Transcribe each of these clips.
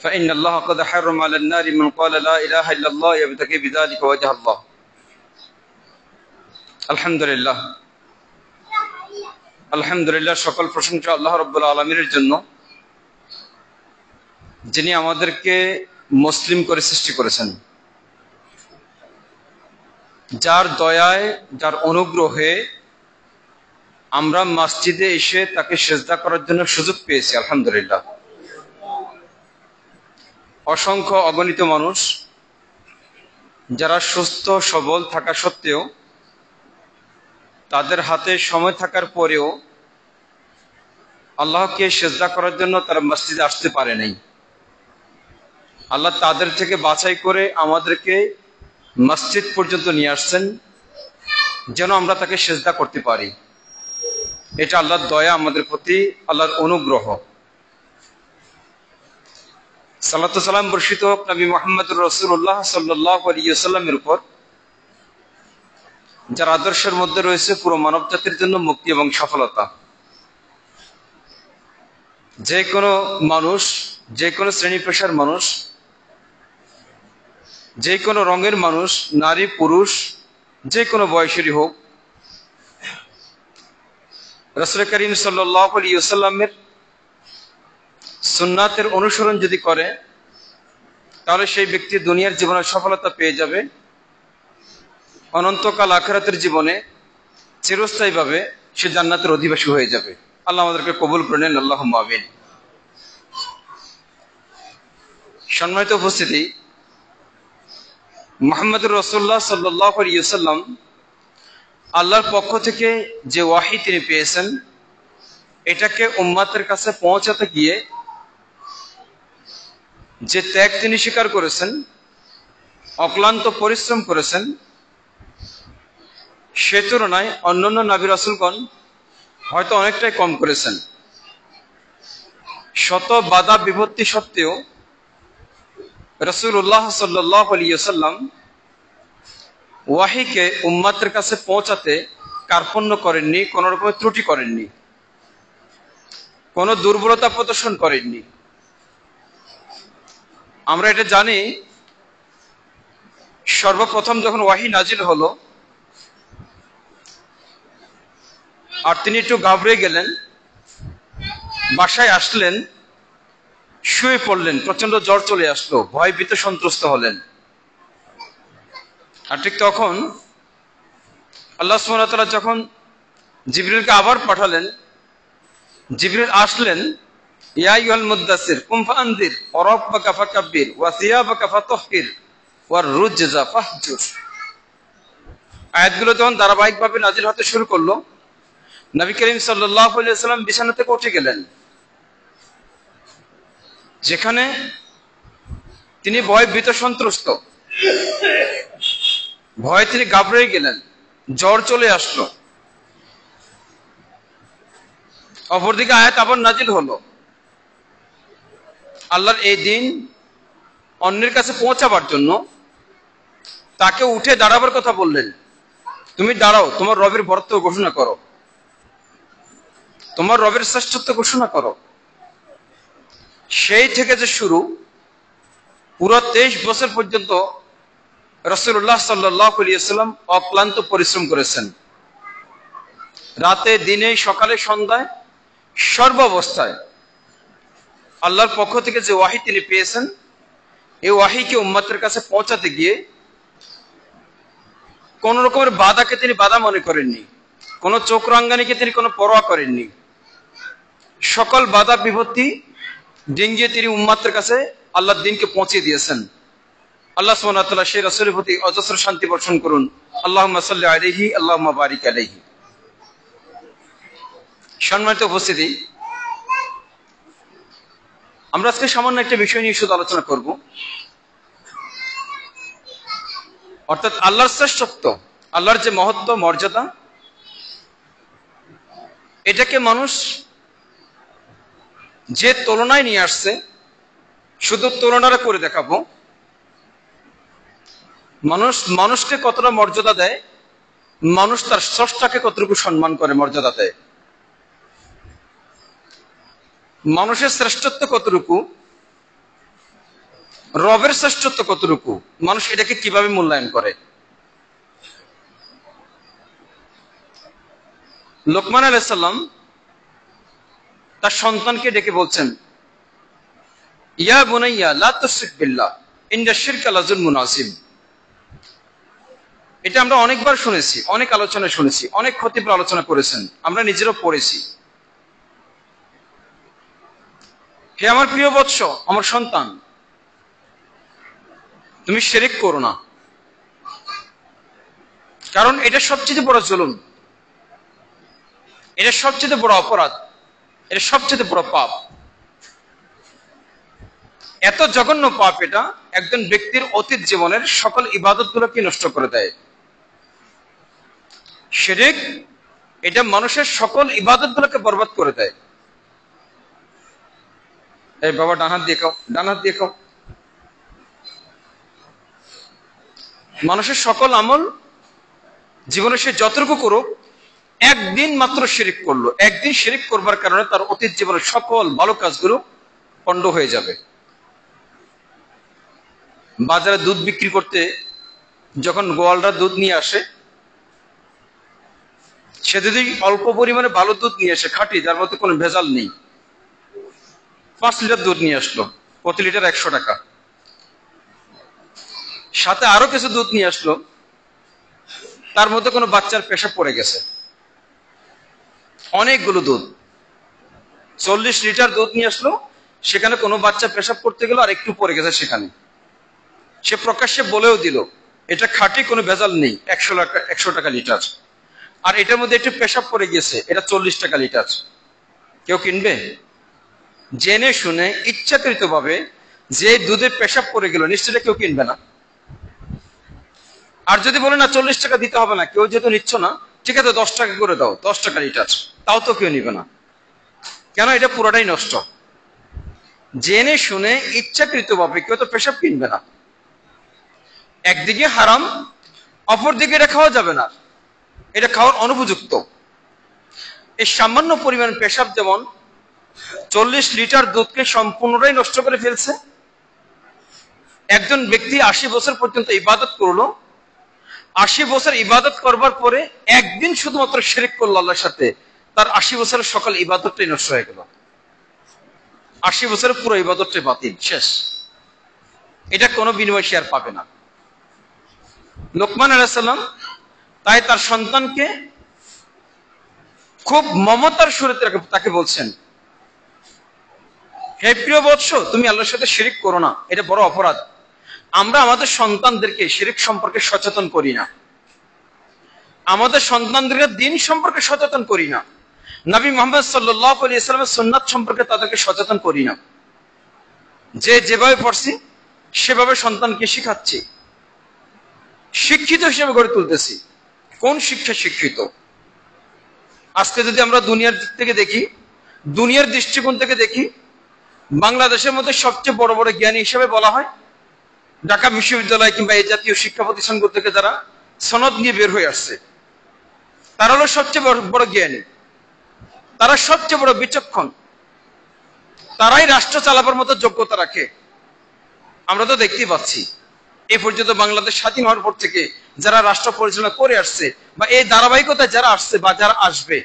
فإن الله قد حرم على النار من قال لا إله إلا الله يبتغي بذلك وجه الله আলহামদুলিল্লাহ আলহামদুলিল্লাহ সকল প্রশংসা আল্লাহ রাব্বুল আলামিনের জন্য, যিনি আমাদেরকে মুসলিম করে সৃষ্টি করেছেন, যার দয়ায়, যার অনুগ্রহে আমরা মসজিদে এসে তাকে সিজদা করার জন্য সুযোগ পেয়েছি। আলহামদুলিল্লাহ। অসংখ্য অগণিত মানুষ যারা সুস্থ সবল থাকা সত্ত্বেও, তাদের হাতে সময় থাকার পরেও আল্লাহকে সিজদা করার জন্য তারা মসজিদে আসতে পারে নাই। আল্লাহ তাদের থেকে বাছাই করে আমাদেরকে মসজিদ পর্যন্ত নিয়ে আসছেন, যেন আমরা তাকে সিজদা করতে পারি। এটা আল্লাহর দয়া আমাদের প্রতি, আল্লাহর অনুগ্রহ। সালাতু সালাম বর্ষিত হোক নবী মুহাম্মদুর রাসূলুল্লাহ সাল্লাল্লাহু আলাইহি ওয়াসাল্লামের উপর, যার আদর্শের মধ্যে রয়েছে পুরো মানব জাতির জন্য মুক্তি এবং সফলতা। যে কোনো মানুষ, যে কোনো শ্রেণী পেশার মানুষ, যে কোনো রঙের মানুষ, নারী পুরুষ, যে কোনো বয়সেরই হোক, রাসূল করিম সাল্লাল্লাহু আলাইহি ওয়াসাল্লামের সুন্নাতের অনুসরণ যদি করে, তাহলে সেই ব্যক্তি দুনিয়ার জীবনে সফলতা পেয়ে যাবে, অনন্তকাল আখিরাতের জীবনে চিরস্থায়ীভাবে সে জান্নাতের অধিবাসী হয়ে যাবে। আল্লাহ আমাদেরকে কবুল করে নেন, আল্লাহুম্মা আমিন। সম্মানিত উপস্থিতি, মুহাম্মদুর রাসূলুল্লাহ সাল্লাল্লাহু আলাইহি ওয়াসাল্লাম আল্লাহর পক্ষ থেকে যে ওয়াহী তিনি পেয়েছেন, এটাকে উম্মতের কাছে পৌঁছাতে গিয়ে যে ত্যাগ তিনি স্বীকার করেছেন, অক্লান্ত পরিশ্রম করেছেন, সে তুলনায় অন্যান্য নবী রাসূলগণ হয়তো অনেকটাই কম করেছেন। শত বাধা বিপত্তি সত্ত্বেও রাসূলুল্লাহ সাল্লাল্লাহু আলাইহি ওয়াসাল্লাম ওয়াহীকে উম্মতের কাছে পৌঁছাতে কার্পণ্য করেননি, কোন রকমের ত্রুটি করেননি, কোন দুর্বলতা প্রদর্শন করেননি। আমরা এটা জানি, সর্বপ্রথম যখন ওয়াহী নাজিল হলো আর তিনি একটু ঘাবড়ে গেলেন, বাসায় আসলেন, শুয়ে পড়লেন, প্রচন্ড জ্বর চলে আসলো, ভয় ভীত সন্ত্রস্ত হলেন। আর ঠিক তখন আল্লাহ সুবহানাহু ওয়া তাআলা যখন জিবরিলকে আবার পাঠালেন, জিবরিল আসলেন, ইয়া আইয়ুহাল মুদ্দাসসির কুম ফাআনদির ওয়া রাব্বাকা ফাকাব্বির ওয়া সিয়াবাকা ফাতাহহির ওয়ার রুজজা ফাহজুর। আয়াতগুলো যখন ধারাবাহিকভাবে নাজিল হতে শুরু করলো, নবী করিম সাল্লাল্লাহু আলাইহি ওয়াসাল্লাম বিছানা থেকে উঠে গেলেন। যেখানে তিনি ভয় ভীত সন্ত্রস্ত, ভয়ে তিনি ঘাবড়ে গেলেন, জ্বর চলে আসলো। অপরদিকে আয়াত আবার নাজিল হলো, আল্লাহর এই দিন অন্যের কাছে পৌঁছাবার জন্য তাকে উঠে দাঁড়াবার কথা বললেন। তুমি দাঁড়াও, তোমার রবের বরত্ব ঘোষণা করো, তোমার রবের শ্রেষ্ঠত্ব ঘোষণা করো। সেই থেকে যে শুরু, পুরো 23 বছর পর্যন্ত রাসূলুল্লাহ সাল্লাল্লাহু আলাইহি ওয়াসাল্লাম অক্লান্ত পরিশ্রম করেছেন। রাতে, দিনে, সকালে, সন্ধ্যায়, সর্বাবস্থায় আল্লাহর পক্ষ থেকে যে ওয়াহী তিনি পেয়েছেন, এই ওয়াহীকে উম্মতের কাছে পৌঁছাতে গিয়ে কোন রকমের বাধাকে তিনি বাধা মনে করেননি, কোন চোখ রাঙ্গানিকে তিনি কোনো পরোয়া করেননি। সকল বাধা বিপত্তি ডিঙ্গিয়ে তিনি উম্মতের কাছে আল্লাহর দ্বীনকে পৌঁছে দিয়েছেন। আল্লাহ সুবহানাহু ওয়া তাআলা সেই রাসূলের প্রতি অজস্র শান্তি বর্ষণ করুন। আল্লাহুম্মা সাল্লি আলাইহি, আল্লাহুম্মা বারিক আলাইহি। সম্মানিত উপস্থিতি, আমরা আজকে সামান্য একটা বিষয় নিয়ে শুধু আলোচনা করব, অর্থাৎ আল্লাহর শ্রেষ্ঠত্ব, আল্লাহর যে মহত্ব, মর্যাদা, এটাকে মানুষ যে তুলনায় নিয়ে আসছে, শুধু তুলনাটা করে দেখাবো। মানুষকে কতটা মর্যাদা দেয়, মানুষ তার স্রষ্টাকে কতটুকু সম্মান করে, মর্যাদা দেয়। মানুষের শ্রেষ্ঠত্ব কতটুকু, রবের শ্রেষ্ঠত্ব কতটুকু, মানুষ এটাকে কিভাবে মূল্যায়ন করে। লোকমান আলাইহিস সালাম তার সন্তানকে ডেকে বলছেন, ইয়া বুনাইয়া লা তুশরিক বিল্লাহ ইন্না শিরকা লাযুলমুন আযীম। এটা আমরা অনেকবার শুনেছি, অনেক আলোচনা শুনেছি, অনেক খতিব আলোচনা করেছেন, আমরা নিজেরাও পড়েছি। হে আমার প্রিয় বৎস, আমার সন্তান, তুমি শিরক করো না, কারণ এটা সবচেয়ে বড় জুলুম, এটা সবচেয়ে বড় অপরাধ, এটা সবচেয়ে বড় পাপ। এত জঘন্য পাপ এটা একজন ব্যক্তির অতীত জীবনের সকল ইবাদতগুলোকে নষ্ট করে দেয়। শিরক এটা মানুষের সকল ইবাদতগুলোকে বরবাদ করে দেয়। এই বাবা ডান হাত দিয়ে খাও, ডান হাত দিয়ে খাও। মানুষের সকল আমল জীবনে সে যতটুকু করুক, একদিন মাত্র শিরক করলো, একদিন শিরক করবার কারণে তার অতীত জীবনের সকল ভালো কাজগুলো পণ্ড হয়ে যাবে। বাজারে দুধ বিক্রি করতে যখন গোয়ালরা দুধ নিয়ে আসে, সে যদি অল্প পরিমাণে ভালো দুধ নিয়ে আসে, খাঁটি, যার মধ্যে কোনো ভেজাল নেই, 5 লিটার দুধ নিয়ে আসলো, প্রতি লিটার 100 টাকা, সাথে আরো কিছু দুধ নিয়ে আসলো, তার মধ্যে কোনো বাচ্চার পেশাব পড়ে গেছে, অনেকগুলো দুধ, 40 লিটার দুধ নিয়ে আসলো, সেখানে কোনো বাচ্চা পেশাব করতে গেল আর একটু পড়ে গেছে সেখানে, সে প্রকাশ্যে বলেও দিল এটা খাঁটি, কোনো ভেজাল নেই, 100 টাকা লিটার, আর এটার মধ্যে একটু পেশাব পড়ে গেছে, এটা 40 টাকা লিটার। কেউ কিনবে? জেনে শুনে ইচ্ছাকৃত ভাবে যে দুধে পেশাব পড়ে গেল, নিশ্চয়ই কেউ কিনবে না। আর যদি বলে না 40 টাকা দিতে হবে না, কেউ যেহেতু নিচ্ছ না, ঠিক আছে 10 টাকা করে দাও, 10 টাকা লিটার, তাও তো কেউ নিবে না। কেন? এটা পুরোটাই নষ্ট। জেনে শুনে ইচ্ছাকৃত ভাবে কেউ তো পেশাব কিনবে না। একদিকে হারাম, অপরদিকে এটা খাওয়া যাবে না, এটা খাওয়ার অনুপযুক্ত। এই সামান্য পরিমাণ পেশাব যেমন 40 লিটার দুধকে সম্পূর্ণটাই নষ্ট করে ফেলছে। একজন ব্যক্তি 80 বছর পর্যন্ত ইবাদত করলো, 80 বছর ইবাদত করবার পরে একদিন শুধুমাত্র শিরক করলো আল্লাহর সাথে, তার 80 বছরের সকল ইবাদতটাই নষ্ট হয়ে গেল, 80 বছরের পুরো ইবাদতটাই বাতিল, শেষ। এটা কোনো বিনিময় সে আর পাবে না। লোকমান আলাইহিস সালাম তাই তার সন্তানকে খুব মমতার সুরে তাকে বলছেন, হে প্রিয় বৎস, তুমি আল্লাহর সাথে শিরক করো না, এটা বড় অপরাধ। আমরা আমাদের সন্তানদেরকে শিরক সম্পর্কে সচেতন করি না, আমাদের সন্তানদেরকে দিন সম্পর্কে সচেতন করি না, নবী মুহাম্মদ সাল্লাল্লাহু আলাইহি ওয়াসাল্লামের সুন্নাত সম্পর্কে তাদেরকে সচেতন করি না। যে যেভাবে পড়ছি সেভাবে সন্তানকে শিখাচ্ছি, শিক্ষিত হিসেবে গড়ে তুলতেছি। কোন শিক্ষা শিক্ষিত? আজকে যদি আমরা দুনিয়ার দিক থেকে দেখি, দুনিয়ার দৃষ্টিকোণ থেকে দেখি, বাংলাদেশের মধ্যে সবচেয়ে বড় বড় জ্ঞানী হিসেবে বলা হয় ঢাকা বিশ্ববিদ্যালয় কিংবা এই জাতীয় শিক্ষা প্রতিষ্ঠানগুলো থেকে যারা সনদ নিয়ে বের হয়ে আসছে, তারা হলো সবচেয়ে বড় জ্ঞানী, তারা সবচেয়ে বড় বিচক্ষণ, তারাই রাষ্ট্র চালাবার মতো যোগ্যতা রাখে। আমরা তো দেখতেই পাচ্ছি এই পর্যন্ত বাংলাদেশ স্বাধীন হওয়ার পর থেকে যারা রাষ্ট্র পরিচালনা করে আসছে, বা এই ধারাবাহিকতায় যারা আসছে বা যারা আসবে,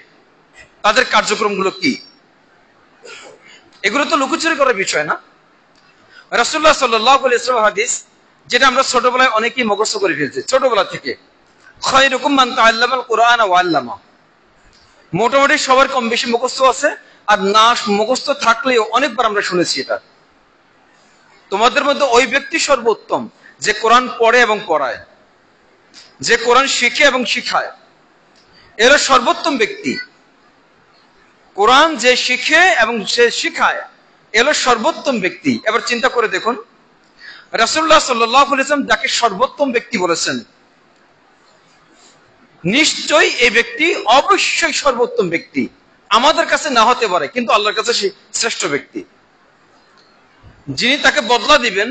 তাদের কার্যক্রমগুলো কি? এগুলো তো লুকোচুরি করার বিষয় না। রাসূলুল্লাহ সাল্লাল্লাহু আলাইহি ওয়াসাল্লাম হাদিস, যেটা আমরা ছোটবেলায় অনেকেই মুখস্থ করে ফেলছি, ছোটবেলা থেকে, খায়রুকুম মান তাআল্লামাল কুরআনা ওয়া আল্লামা। মোটামুটি সবার কম বেশি মুখস্থ আছে, আর না মুখস্থ থাকলেও অনেকবার আমরা শুনেছি এটা। তোমাদের মধ্যে ওই ব্যক্তি সর্বোত্তম যে কোরআন পড়ে এবং পড়ায়, যে কোরআন শিখে এবং শিখায়, এরা সর্বোত্তম ব্যক্তি। কোরআন যে শিখে এবং সে শিখায়, এলো সর্বোত্তম ব্যক্তি। এবার চিন্তা করে দেখুন, রাসূলুল্লাহ সাল্লাল্লাহু আলাইহি ওয়াসাল্লাম যাকে সর্বোত্তম ব্যক্তি বলেছেন, নিশ্চয়ই এই ব্যক্তি অবশ্যই সর্বোত্তম ব্যক্তি। আমাদের কাছে না হতে পারে, কিন্তু আল্লাহর কাছে সে শ্রেষ্ঠ ব্যক্তি। যিনি তাকে বদলা দিবেন,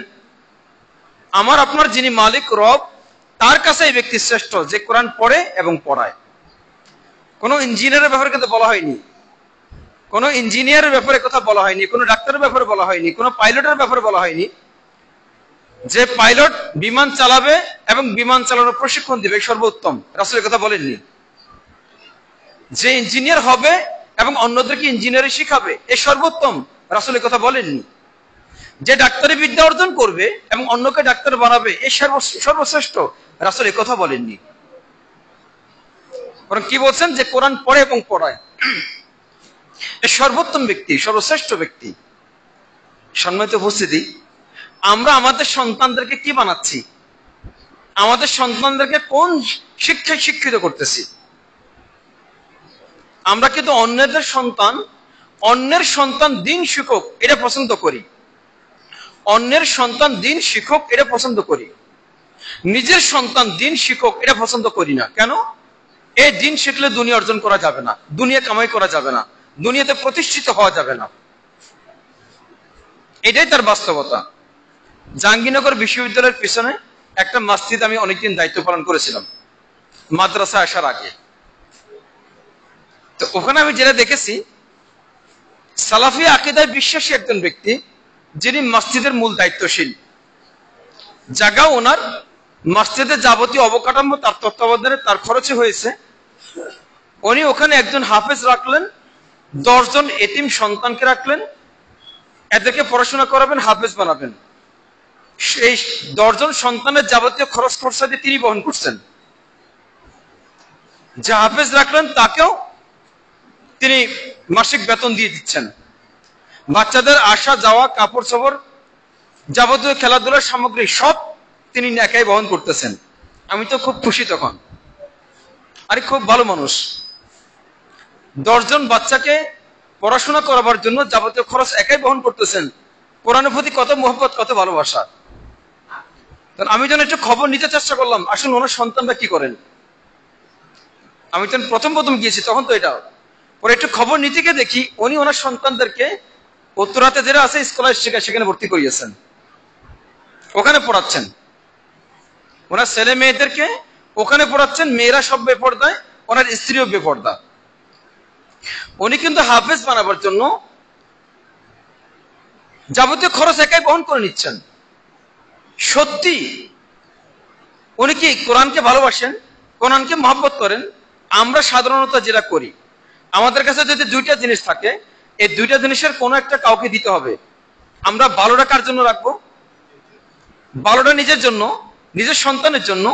আমার আপনার যিনি মালিক রব, তার কাছে এই ব্যক্তি শ্রেষ্ঠ যে কোরআন পড়ে এবং পড়ায়। কোনো ইঞ্জিনিয়ারের ব্যাপারে কিন্তু বলা হয়নি, কোনো ইঞ্জিনিয়ারের ব্যাপারে কথা বলা হয়নি, কোনো ডাক্তারের ব্যাপারে বলা হয়নি, কোনো পাইলটের ব্যাপারে বলা হয়নি। যে পাইলট বিমান চালাবে এবং বিমান চালানোর প্রশিক্ষণ দিবে সর্বোত্তম, রাসূল কথা বলেননি। যে ইঞ্জিনিয়ার হবে এবং অন্যদেরকে ইঞ্জিনিয়ারিং শিখাবে এ সর্বোত্তম, রাসূল কথা বলেননি। যে ডাক্তারি বিদ্যা অর্জন করবে এবং অন্যকে ডাক্তার বানাবে এ সর্বশ্রেষ্ঠ, রাসূল কথা বলেননি। বরং কি বলছেন, যে কোরআন পড়ে এবং পড়ায় এ সর্বোত্তম ব্যক্তি, সর্বশ্রেষ্ঠ ব্যক্তি। সম্মানিত উপস্থিতি, আমরা আমাদের সন্তানদেরকে কি বানাচ্ছি? আমাদের সন্তানদেরকে কোন শিক্ষায় শিক্ষিত করতেছি? আমরা কিন্তু অন্যের সন্তান দিন শিক্ষক এটা পছন্দ করি, অন্যের সন্তান দিন শিক্ষক এটা পছন্দ করি, নিজের সন্তান দিন শিক্ষক এটা পছন্দ করি না। কেন? এই দিন শিখলে দুনিয়া অর্জন করা যাবে না, দুনিয়া কামাই করা যাবে না, দুনিয়াতে প্রতিষ্ঠিত হওয়া যাবে না। এটাই তার বাস্তবতা। জাহাঙ্গীরনগর বিশ্ববিদ্যালয়ের পিছনে একটা মসজিদ আমি অনেকদিন দায়িত্ব পালন করেছিলাম মাদ্রাসা আসার আগে। তো ওখানে আমি যেটা দেখেছি, সালাফি আকীদায় বিশ্বাসী একজন ব্যক্তি যিনি মসজিদের মূল দায়িত্বশীল, জায়গা ওনার, মসজিদের যাবতীয় অবকাঠামো তার তত্ত্বাবধানে, তার খরচে হয়েছে। উনি ওখানে একজন হাফেজ রাখলেন, 10 জন এতিম সন্তানকে রাখলেন, এদেরকে পড়াশোনা করাবেন, হাফেজ বানাবেন। সেই 10 জন সন্তানের যাবতীয় খরচ খরচা দিয়ে তিনি বহন করছেন। যে হাফেজ রাখলেন তাকেও তিনি মাসিক বেতন দিয়ে দিচ্ছেন। বাচ্চাদের আসা যাওয়া, কাপড় চোপড়, যাবতীয় খেলাধুলার সামগ্রী সব তিনি একাই বহন করতেছেন। আমি তো খুব খুশি তখন, আরে খুব ভালো মানুষ। 10 জন বাচ্চাকে পড়াশোনা করাবার জন্য যাবতীয় খরচ একাই বহন করতেছেন। কোরআনের প্রতি কত মোহব্বত, কত ভালোবাসা। আমি যেন একটু খবর নিতে চেষ্টা করলাম, আসলে ওনার সন্তানরা কি করেন। আমি তো প্রথম গিয়েছি তখন, তো এটা পরে একটু খবর নিতে গিয়ে দেখি উনি ওনার সন্তানদেরকে উত্তরাতে যেটা আছে স্কলারশিপ সেখানে ভর্তি করিয়েছেন, ওখানে পড়াচ্ছেন। ওনার ছেলে মেয়েদেরকে ওখানে পড়াচ্ছেন, মেয়েরা সব বেপরদায়, ওনার স্ত্রীও বেপরদা। উনি কিন্তু হাফেজ বানাবার জন্য যাবতীয় খরচ একাই বহন করে নিচ্ছেন। সত্যি উনি কি কোরআনকে ভালোবাসেন, কোরআনকে মহব্বত করেন? আমরা সাধারণত যেটা করি, আমাদের কাছে যদি 2টা জিনিস থাকে, এই 2টা জিনিসের কোনো একটা কাউকে দিতে হবে। আমরা ভালোটা কার জন্য রাখবো? ভালোটা নিজের জন্য, নিজের সন্তানের জন্য।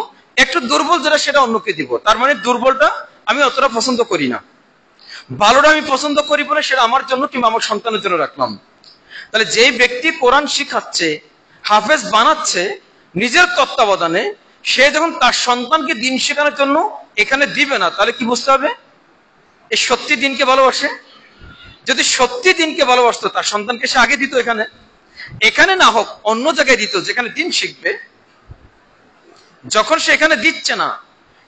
একটু দুর্বল যেটা সেটা অন্যকে দিব। তার মানে দুর্বলটা আমি অতটা পছন্দ করি না, ভালোটা আমি পছন্দ করি বলে সেটা আমার জন্য কিংবা আমার সন্তানের জন্য রাখলাম। তাহলে যেই ব্যক্তি কোরআন শিখাচ্ছে, হাফেজ বানাচ্ছে নিজের তত্ত্বাবধানে, সে যখন তার সন্তানকে দিন শেখানোর জন্য এখানে দিবে না, তাহলে কি বুঝতে হবে? এই সত্যি দিনকে ভালোবাসে। যদি সত্যি দিনকে ভালোবাসতো তার সন্তানকে সে আগে দিত, এখানে না হোক অন্য জায়গায় দিত যেখানে দিন শিখবে। যখন সে এখানে দিচ্ছে না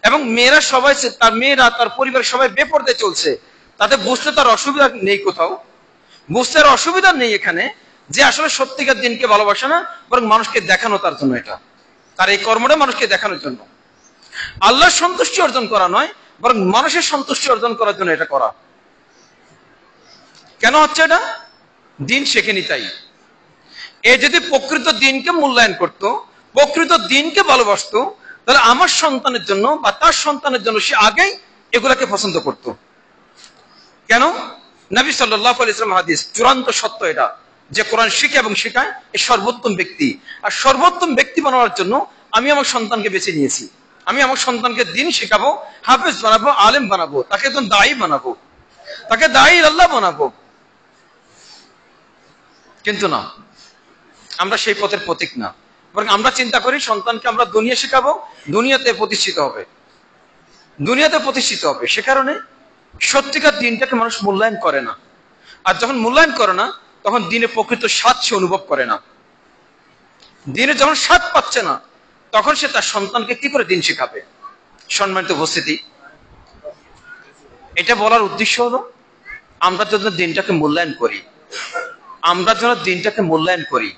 এবং মেয়েরা সবাই, তার মেয়েরা, তার পরিবার সবাই বেপরদায় চলছে, তাতে বুঝতে তার অসুবিধা নেই, কোথাও বুঝতে আর অসুবিধা নেই এখানে, যে আসলে সত্যিকার দিনকে ভালোবাসে না, বরং মানুষকে দেখানো তার জন্য, এটা তার এই কর্মটা মানুষকে দেখানোর জন্য। আল্লাহর সন্তুষ্টি অর্জন করা নয়, বরং মানুষের সন্তুষ্টি অর্জন করার জন্য এটা করা। কেন হচ্ছে এটা? দিন শেখেনি তাই। এ যদি প্রকৃত দিনকে মূল্যায়ন করত, প্রকৃত দিনকে ভালোবাসতো, তাহলে আমার সন্তানের জন্য বা তার সন্তানের জন্য সে আগেই এগুলাকে পছন্দ করত। কেন? নবী সাল্লাল্লাহু আলাইহি ওয়াসাল্লাম হাদিস, চূড়ান্ত সত্য এটা, যে কোরআন শিখে এবং শেখায় এই সর্বোত্তম ব্যক্তি। আর সর্বোত্তম ব্যক্তি বানানোর জন্য আমি আমার সন্তানকে বেছে নিয়েছি। আমি আমার সন্তানকে দিন শেখাবো, হাফেজ বানাবো, আলেম বানাবো, তাকে একজন দায়ী বানাবো, তাকে দায়ী আল্লাহ বানাবো। কিন্তু না, আমরা সেই পথের প্রতীক না, বরং আমরা চিন্তা করি সন্তানকে আমরা দুনিয়া শেখাবো, দুনিয়াতে প্রতিষ্ঠিত হবে, দুনিয়াতে প্রতিষ্ঠিত হবে। সে কারণে সত্যিকার দিনটাকে মানুষ মূল্যায়ন করে না। আর যখন মূল্যায়ন করে না, তখন দিনে প্রকৃত স্বাদ সে অনুভব করে না। দিনে যখন স্বাদ পাচ্ছে না, তখন সে তার সন্তানকে কি করে দিন শেখাবে? সম্মানিত উপস্থিতি, এটা বলার উদ্দেশ্য হলো আমরা যেন দিনটাকে মূল্যায়ন করি, আমরা যেন দিনটাকে মূল্যায়ন করি,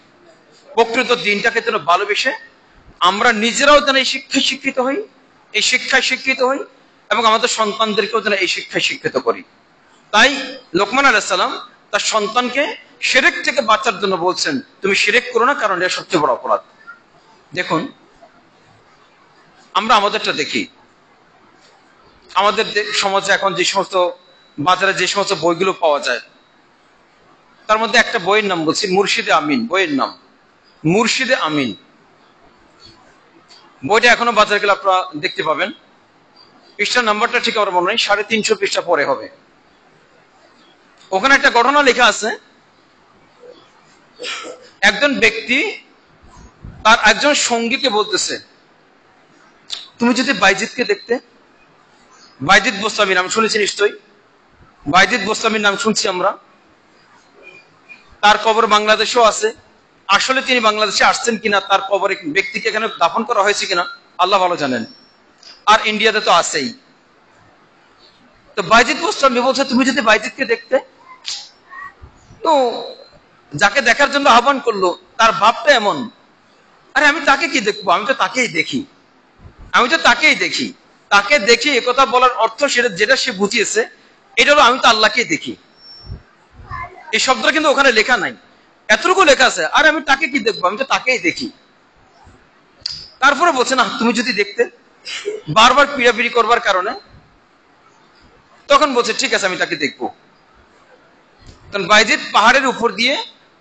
প্রকৃত দিনটাকে যেন ভালোবেসে আমরা নিজেরাও যেন এই শিক্ষায় শিক্ষিত হই, এই শিক্ষায় শিক্ষিত হই, এবং আমাদের সন্তানদেরকেও যেন এই শিক্ষায় শিক্ষিত করি। তাই লোকমান আলাইহিস সালাম তার সন্তানকে শিরক থেকে বাঁচার জন্য বলছেন, তুমি শিরক করো না, কারণ এটা সবচেয়ে বড় অপরাধ। দেখুন, আমরা আমাদেরটা দেখি। আমাদের সমাজে এখন যে সমস্ত বাজারে যে সমস্ত বইগুলো পাওয়া যায়, তার মধ্যে একটা বইয়ের নাম বলছি, মুর্শিদে আমিন। বইয়ের নাম মুর্শিদে আমিন। বইটা এখনো বাজারে গেলে আপনারা দেখতে পাবেন। পৃষ্ঠা নাম্বারটা ঠিক আমার মনে নেই, 350 পৃষ্ঠা পরে হবে। ওখানে একটা ঘটনা লেখা আছে। একজন ব্যক্তি তার একজন সঙ্গীকে বলতেছে, তুমি যদি বাইজিদকে দেখতে। বাইজিদ বোস্তামি নাম শুনেছি নিশ্চয়ই, বাইজিদ বোস্তামির নাম শুনছি আমরা। তার কবর বাংলাদেশেও আছে। আসলে তিনি বাংলাদেশে আসছেন কিনা, তার কবরে ব্যক্তিকে এখানে দাফন করা হয়েছে কিনা আল্লাহ ভালো জানেন। আর ইন্ডিয়াতে তো আছেই। তো বাইজিদ বোস্তামি বলছে, তুমি যদি বাইজিদকে দেখতে। তো যাকে দেখার জন্য আহ্বান করলো, তার ভাবটা এমন, আরে আমি তাকে কি দেখবো, আমি তো তাকেই দেখি, আমি তো তাকেই দেখি। তাকে দেখি একথা বলার অর্থ সেটা যেটা সে বুঝিয়েছে, এটা হলো আমি তো আল্লাহকেই দেখি। এই শব্দটা কিন্তু ওখানে লেখা নাই, এতটুকু লেখা আছে, আরে আমি তাকে কি দেখবো, আমি তো তাকেই দেখি। তারপরে বলছে, না তুমি যদি দেখতে। বারবার পিড়াপিড়ি করবার কারণে তখন বলছে, ঠিক আছে আমি তাকে দেখবো। তখন বাইজিদ পাহাড়ের উপর দিয়ে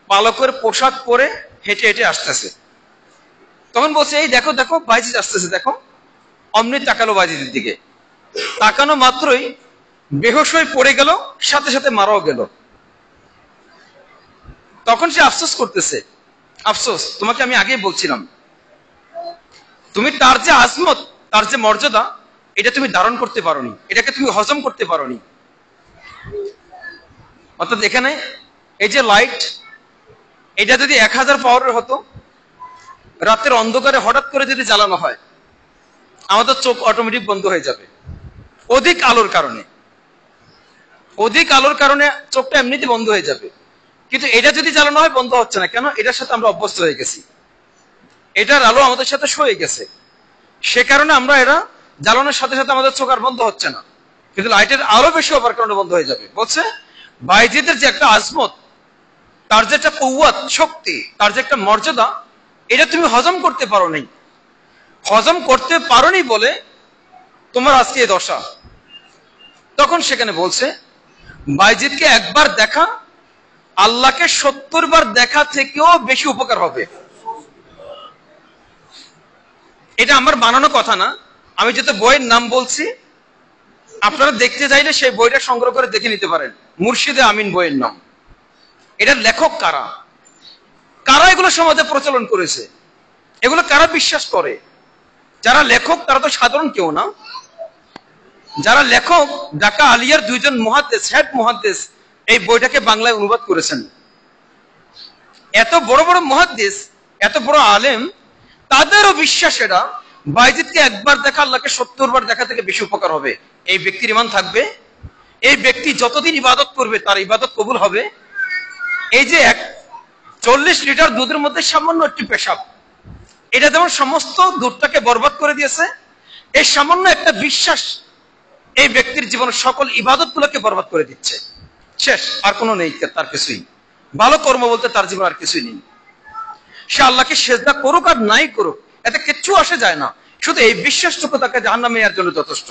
পালকের পোশাক পরে হেঁটে হেঁটে আসতেছে। তখন বলছে, এই দেখো দেখো বাইজিদ আসতেছে, দেখো। অমনি তাকালো বাইজিদের দিকে। তাকানো মাত্রই বেহুশ হয়ে পড়ে গেল, সাথে সাথে মারাও গেল। তখন সে আফসোস করতেছে, আফসোস তোমাকে আমি আগেই বলছিলাম, তুমি তার যে আজমত, তার যে মর্যাদা, এটা তুমি ধারণ করতে পারোনি, এটাকে তুমি হজম করতে পারোনি। অর্থাৎ এখানে এই যে লাইট, এটা যদি 1000 পাওয়ারের হতো, রাতের অন্ধকারে হঠাৎ করে যদি জ্বালানো হয়, আমাদের চোখ অটোমেটিক বন্ধ হয়ে যাবে। অধিক আলোর কারণে, অধিক আলোর কারণে চোখটা এমনিতে বন্ধ হয়ে যাবে। কিন্তু এটা যদি জ্বালানো হয়, বন্ধ হচ্ছে না কেন? এটার সাথে আমরা অভ্যস্ত হয়ে গেছি, এটার আলো আমাদের সাথে সয়ে গেছে। সে কারণে আমরা এরা জ্বালানোর সাথে সাথে আমাদের চোখ আর বন্ধ হচ্ছে না। কিন্তু লাইটের আলো বেশি হওয়ার কারণে বন্ধ হয়ে যাবে। বলছে বাইজিদের যে একটা আজমত, তার যে একটা কুওয়াত, শক্তি, তার যে একটা মর্যাদা, এটা তুমি হজম করতে পারো নাই। হজম করতে পারোনি বলে তোমার আজকে এই দশা। তখন সেখানে বলছে, বাইজিদকে একবার দেখা আল্লাহকে 70 বার দেখা থেকেও বেশি উপকার হবে। এটা আমার বানানো কথা না, আমি যেহেতু বইয়ের নাম বলছি, আপনারা দেখতে চাইলে সেই বইটা সংগ্রহ করে দেখে নিতে পারেন। মুর্শিদে আমিন বইয়ের নাম। এটার লেখক কারা, কারা এগুলো সমাজে প্রচলন করেছে, এগুলো কারা বিশ্বাস করে? যারা লেখক তারা তো সাধারণ কেউ না। যারা লেখক, ঢাকা আলিয়ার 2 জন মুহাদ্দিস, হেড মুহাদ্দিস, এই বইটাকে বাংলায় অনুবাদ করেছেন। এত বড় বড় মুহাদ্দিস, এত বড় আলেম, তাদেরও বিশ্বাস এটা, বাইজিদকে একবার দেখা আল্লাহকে 70 বার দেখা থেকে বেশি উপকার হবে। এই ব্যক্তির ঈমান থাকবে, এই ব্যক্তি যতদিন ইবাদত করবে তার ইবাদত কবুল হবে। এই যে 40 লিটার দুধের মধ্যে সামান্য একটি পেশাব, এটা যেমন সমস্ত দুধটাকে বরবাদ করে দিয়েছে, এই সামান্য একটা বিশ্বাস এই ব্যক্তির জীবনের সকল ইবাদত গুলোকে বরবাদ করে দিচ্ছে। শেষ, আর কোনো নেই তার কিছুই। ভালো কর্ম বলতে তার জীবন আর কিছুই নেই। সে আল্লাহকে সেজদা করুক আর নাই করুক, এতে কিচ্ছু আসে যায় না। শুধু এই বিশ্বাসটুকু তাকে জাহান্নামে নেওয়ার জন্য যথেষ্ট।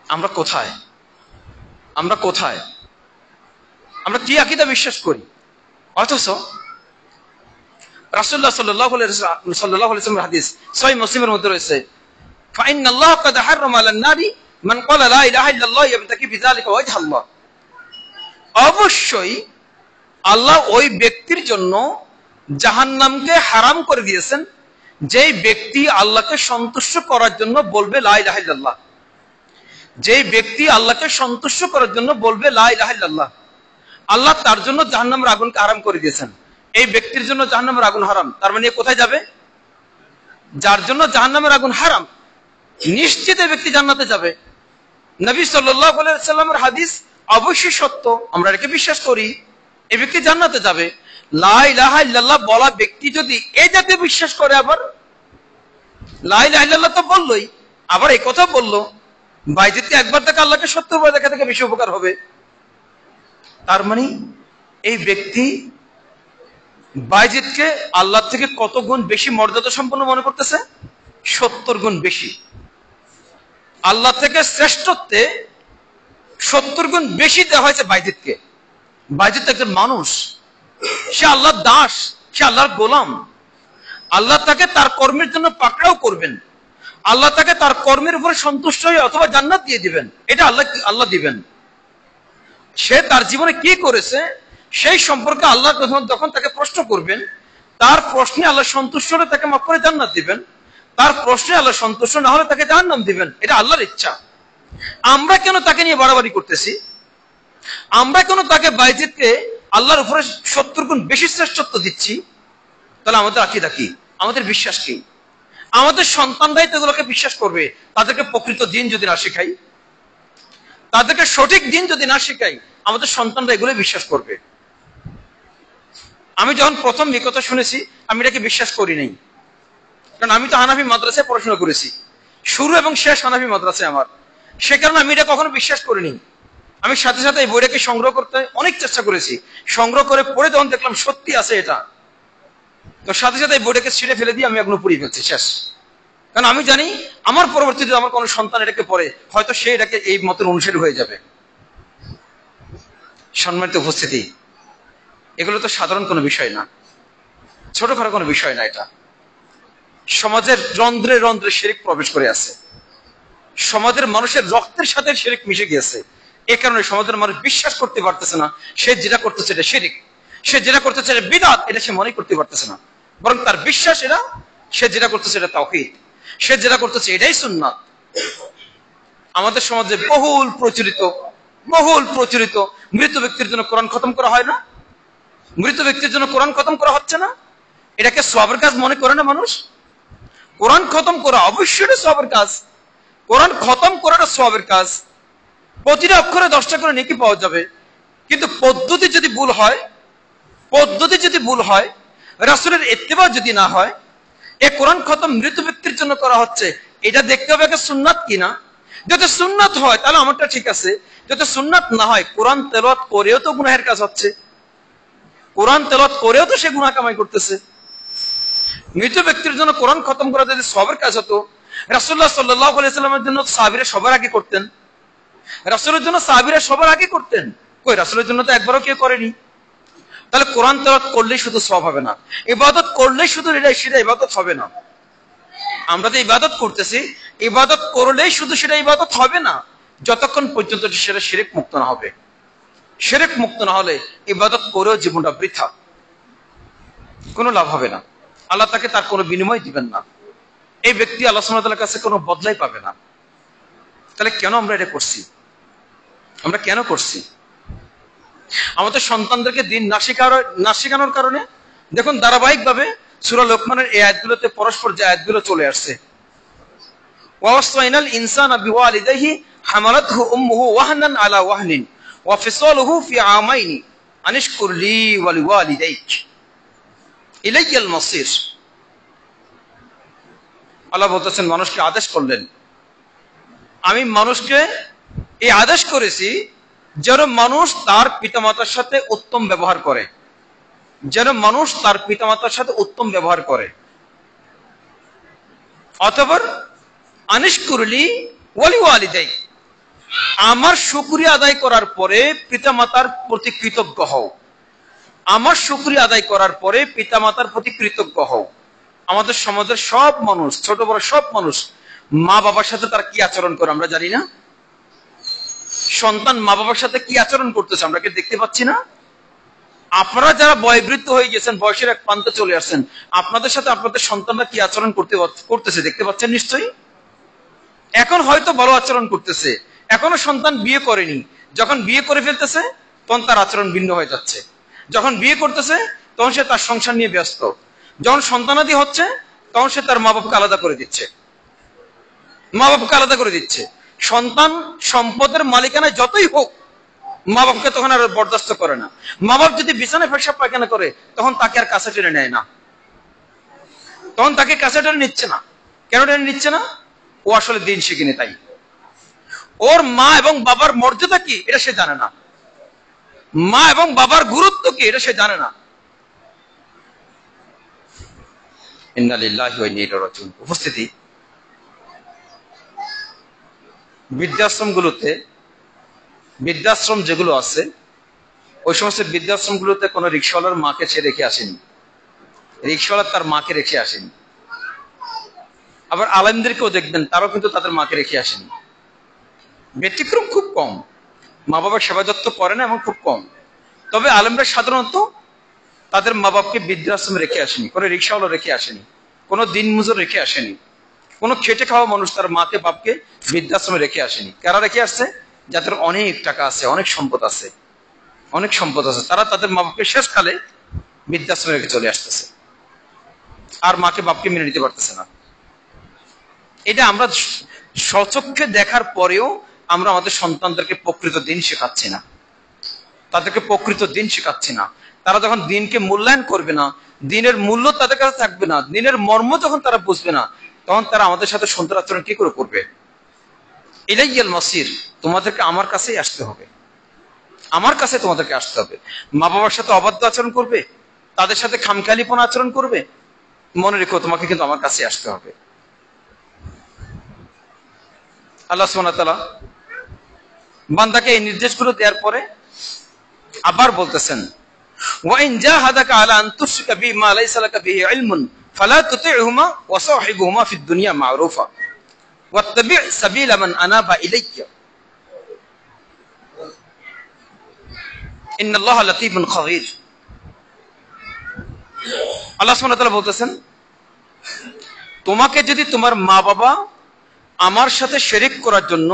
আমরা কোথায়, আমরা কোথায়, আমরা কি আকীদা বিশ্বাস করি? অথচ রাসূলুল্লাহ সাল্লাল্লাহু আলাইহি ওয়াসাল্লামের হাদিস সহিহ মুসলিমের মধ্যে রয়েছে, ফাইনাল্লাহ ক্বাদ হারামা আলান নারি মান ক্বালা লা ইলাহা ইল্লাল্লাহ ইয়াবতাকি বিযালিকা ওয়াজহা আল্লাহ। অবশ্যই আল্লাহ ওই ব্যক্তির জন্য জাহান্নামকে হারাম করে দিয়েছেন যেই ব্যক্তি আল্লাহকে সন্তুষ্ট করার জন্য বলবে লা ইলাহা ইল্লাল্লাহ। যেই ব্যক্তি আল্লাহকে সন্তুষ্ট করার জন্য বলবে লা ইলাহা ইল্লাল্লাহ, আল্লাহ তার জন্য জাহান্নামের আগুনকে হারাম করে দিয়েছেন। এই ব্যক্তির জন্য জাহান্নামের আগুন হারাম, তার মানে কোথায় যাবে? যার জন্য জাহান্নামের আগুন হারাম, নিশ্চিত এই ব্যক্তি জান্নাতে যাবে। নবী সাল্লাল্লাহু আলাইহি ওয়াসাল্লামের হাদিস অবশ্যই সত্য, আমরা একে বিশ্বাস করি, এই ব্যক্তি জান্নাতে যাবে। লা ইলাহা ইল্লাল্লাহ বলা ব্যক্তি যদি এই জাতীয় বিশ্বাস করে, আবার লা ইলাহা ইল্লাল্লাহ তো বললই, আবার এই কথা বললো বাইজিদকে একবার দেখা আল্লাহকে 70 বার দেখা থেকে বেশি উপকার হবে, তার মানে এই ব্যক্তি বাইজিদকে আল্লাহ থেকে কত গুণ বেশি মর্যাদা সম্পন্ন মনে করতেছে? 70 গুণ বেশি। আল্লাহ থেকে শ্রেষ্ঠত্বে 70 গুণ বেশি দেওয়া হয়েছে বাইজিদকে। বাইজিদ একজন মানুষ, সে আল্লাহর দাস, সে আল্লাহর গোলাম। আল্লাহ তাকে তার কর্মের জন্য পাকড়াও করবেন, আল্লাহ তাকে তার কর্মের উপরে সন্তুষ্ট হয়ে অথবা জান্নাত দিয়ে দিবেন, এটা আল্লাহ দিবেন। সে তার জীবনে কি করেছে সেই সম্পর্কে আল্লাহ যখন তাকে প্রশ্ন করবেন, তার প্রশ্নে আল্লাহ সন্তুষ্ট হলে তাকে মাফ করে জান্নাত দিবেন, তার প্রশ্নে আল্লাহ সন্তুষ্ট না হলে তাকে জাহান্নাম দিবেন। এটা আল্লাহর ইচ্ছা। আমরা কেন তাকে নিয়ে বাড়াবাড়ি করতেছি? আমরা কেন তাকে বাইজিদকে আল্লাহর উপরে 70 গুণ বেশি শ্রেষ্ঠত্ব দিচ্ছি? তাহলে আমাদের আকীদা কি? আমাদের বিশ্বাস কি? আমাদের সন্তানরাই তো এগুলোকে বিশ্বাস করবে। তাদেরকে প্রকৃত দিন যদি না শেখাই, তাদেরকে সঠিক দিন যদি না শেখাই, আমাদের সন্তানরা এগুলো বিশ্বাস করবে। আমি যখন প্রথম এই কথা শুনেছি, আমি এটাকে বিশ্বাস করি নাই। কারণ আমি তো হানাফি মাদ্রাসায় পড়াশোনা করেছি, শুরু এবং শেষ হানাফি মাদ্রাসায় আমার। সে কারণে আমি এটা কখনো বিশ্বাস করিনি। আমি সাথে সাথে এই বইটাকে সংগ্রহ করতে অনেক চেষ্টা করেছি। সংগ্রহ করে পড়ে যখন দেখলাম সত্যি আছে এটা, তো সাথে সাথে এই বইটাকে ছিঁড়ে ফেলে দিয়ে আমি এখনো পড়িয়ে ফেলছি, শেষ। কারণ আমি জানি আমার পরবর্তীতে আমার কোনো সন্তান এটাকে পড়ে, হয়তো সে এটাকে এই মতের অনুসারী হয়ে যাবে। সম্মানিত উপস্থিতি, এগুলো তো সাধারণ কোনো বিষয় না, ছোটখাটো কোনো বিষয় না। এটা সমাজের রন্ধ্রে রন্ধ্রে শিরক প্রবেশ করে আছে। সমাজের মানুষের রক্তের সাথে শিরক মিশে গিয়েছে। এ কারণে সমাজের মানুষ বিশ্বাস করতে পারতেছে না সে যেটা করতেছে এটা শিরক, সে যেটা করতেছে এটা বিদআত, এটা সে মনে করতে পারতেছে না। বরং তার বিশ্বাস এটা, সে যেটা করতেছে এটা তাওহীদ, সে যেটা করতেছে এটাই সুন্নাত। আমাদের সমাজে বহুল প্রচলিত মৃত ব্যক্তির জন্য কোরআন খতম করা হয় না? মৃত ব্যক্তির জন্য কোরআন খতম করা হচ্ছে না? এটাকে সওয়াবের কাজ মনে করে না মানুষ? কোরআন খতম করা অবশ্যই সওয়াবের কাজ। কোরআন খতম করাটা সওয়াবের কাজ। প্রতিটা অক্ষরে 10টা করে নেকি পাওয়া যাবে। কিন্তু পদ্ধতি যদি ভুল হয়, রাসূলের ইত্তেবা যদি না হয়, এই কোরআন খতম মৃত ব্যক্তির জন্য করা হচ্ছে, এটা দেখতে হবে একটা সুন্নাত কিনা। যদি সুন্নাত হয় তাহলে আমারটা ঠিক আছে, যদি সুন্নাত না হয়, কোরআন তেলাওয়াত করেও তো গুনাহের কাজ হচ্ছে, কোরআন তেলাওয়াত করেও তো সে গুনাহ কামাই করতেছে। মৃত ব্যক্তির জন্য কোরআন খতম করা যদি সওয়াবের কাজ হতো, রাসূলুল্লাহ সাল্লাল্লাহু আলাইহি ওয়াসাল্লামের জন্য সাহাবীরা সবার আগে করতেন, রাসূলের জন্য সাহাবীরা সবার আগে করতেন। কই, রাসূলের জন্য তো একবারও কেউ করেনি। তাহলে কোরআন তেলাওয়াত করলেই শুধু সওয়াব হবে না, ইবাদত করলেই শুধু সেটা ইবাদত হবে না। আমরা তো ইবাদত করতেছি, ইবাদত করলেই শুধু সেটা ইবাদত হবে না, যতক্ষণ পর্যন্ত সেটা শিরক মুক্ত না হবে। শিরক মুক্ত না হলে ইবাদত করেও জীবনটা বৃথা, কোনো লাভ হবে না। আল্লাহ তাকে তার কোনো বিনিময় দিবেন না। এই ব্যক্তি আল্লাহ সুবহানাহু ওয়া তাআলার কাছে কোনো বদলাই পাবে না। তাহলে কেন আমরা এটা করছি? আমরা কেন করছি? আমাদের সন্তানদেরকে দিন না শেখানোর কারণে দেখুন ধারাবাহিকভাবে সূরা লোকমানের এই আয়াতগুলোতে পরস্পর যে আয়াতগুলো চলে আসছে, ওয়াসাইনাল ইনসানা বিওয়ালিদাইহি হামালাতহু উম্মুহু ওয়াহনান আলা ওয়াহনিন ওয়া ফিসালুহু ফি আমাইনি আনিশকুর লি ওয়া লিওয়ালিদাইক ইলাইয়াল মাসির। আল্লাহ বলতেছেন, মানুষকে আদেশ করলেন, আমি মানুষকে এই আদেশ করেছি যেন মানুষ তার পিতামাতার সাথে উত্তম ব্যবহার করে, যেন মানুষ তার পিতামাতার সাথে উত্তম ব্যবহার করে। অতঃপর আনিশকুরলি ওয়া লিওয়ালিদাইক, আমার শুকরিয়া আদায় করার পরে পিতামাতার প্রতি কৃতজ্ঞ হও। আমার শুকরিয়া আদায় করার পরে পিতামাতার প্রতি কৃতজ্ঞ হও। আমাদের সমাজের সব মানুষ, ছোট বড় সব মানুষ, মা বাবার সাথে তারা কি আচরণ করে আমরা জানি না? সন্তান মা বাবার সাথে কি আচরণ করতেছে আমরা কি দেখতে পাচ্ছি না? আপনারা যারা বয়োবৃদ্ধ হয়ে গেছেন, বয়সের এক প্রান্তে চলে আসছেন, আপনাদের সাথে আপনাদের সন্তানরা কি আচরণ করতেছে দেখতে পাচ্ছেন নিশ্চয়ই। এখন হয়তো ভালো আচরণ করতেছে, এখনো সন্তান বিয়ে করেনি, যখন বিয়ে করে ফেলতেছে তখন তার আচরণ ভিন্ন হয়ে যাচ্ছে। যখন বিয়ে করতেছে তখন সে তার সংসার নিয়ে ব্যস্ত, যখন সন্তানাদি হচ্ছে তখন সে তার মা বাবাকে আলাদা করে দিচ্ছে। সন্তান সম্পদের মালিকানায় যতই হোক, মা বাবাকে তখন আর বরদাস্ত করে না। মা বাপ যদি বিছানায় পেশাব পায়খানা করে তখন তাকে আর কাছে টেনে নেয় না, তখন তাকে কাছে টেনে নিচ্ছে না। কেন টেনে নিচ্ছে না? ও আসলে দিন শিখিনি, তাই ওর মা এবং বাবার মর্যাদা কি এটা সে জানে না, মা এবং বাবার গুরুত্ব কি এটা সে জানে না। ইন্না লিল্লাহি ওয়া ইন্না ইলাইহি রাজিউন। উপস্থিতি, বৃদ্ধাশ্রম যেগুলো আছে, ওই সমস্ত বৃদ্ধাশ্রমগুলোতে কোনো রিক্সাওয়ালার মাকে ছেড়ে রেখে আসেনি, রিক্সাওয়ালা তার মাকে রেখে আসেনি। আবার আলেমদেরকেও দেখবেন, তারাও কিন্তু তাদের মাকে রেখে আসেনি। ব্যতিক্রম খুব কম, মা বাবার সেবা যত্ন করে না এমন খুব কম। তবে আলেমরা সাধারণত তাদের মা বাপকে বৃদ্ধাশ্রমে রেখে আসেনি, কোনো রিক্সাওয়ালা রেখে আসেনি, কোনো দিন মজুর রেখে আসেনি, কোনো খেটে খাওয়া মানুষ তার মাকে বাপকে বৃদ্ধাশ্রমে রেখে আসেনি। কারা রেখে আসছে? যাদের অনেক টাকা আছে, অনেক সম্পদ আছে, অনেক সম্পদ আছে, তারা তাদের মা বাপকে শেষকালে বৃদ্ধাশ্রমে রেখে চলে আসতেছে, আর মাকে বাপকে মেনে নিতে পারতেছে না। এটা আমরা স্বচক্ষে দেখার পরেও আমরা আমাদের সন্তানদেরকে প্রকৃত দিন শেখাচ্ছি না, তাদেরকে প্রকৃত দিন শেখাচ্ছি না। তারা যখন দিনকে মূল্যায়ন করবে না, দিনের মূল্য তাদের কাছে থাকবে না, দিনের মর্ম যখন তারা বুঝবে না, তখন তারা আমাদের সাথে সুন্দর আচরণ কি করে করবে? ইলাইয়াল মাসির, তোমাদেরকে আমার কাছেই আসতে হবে, আমার কাছে তোমাদেরকে আসতে হবে। মা বাবার সাথে অবাধ্য আচরণ করবে, তাদের সাথে খামখেয়ালিপনা আচরণ করবে, মনে রেখো তোমাকে কিন্তু আমার কাছে আসতে হবে। আল্লাহ সুবহানাহু ওয়া তাআলা বান্দাকে এই নির্দেশগুলো দেওয়ার পরে আবার বলতেছেন, ওয়া ইন জাহাদাকা আলা আন তুশরিকা বিমা লাইসা লাকা বিহি ইলমুন ফালা তুতি'হুমা ওয়া সাহিবহুমা ফিদ দুনিয়া মা'রুফা ওয়াত্তাবি' সাবিলা মান আনাবা ইলাইয়া ইন্নাল্লাহা লাতীফুন খাবীর। আল্লাহ সুবহানাহু ওয়া তাআলা বলতেছেন, তোমাকে যদি তোমার মা বাবা আমার সাথে শিরক করার জন্য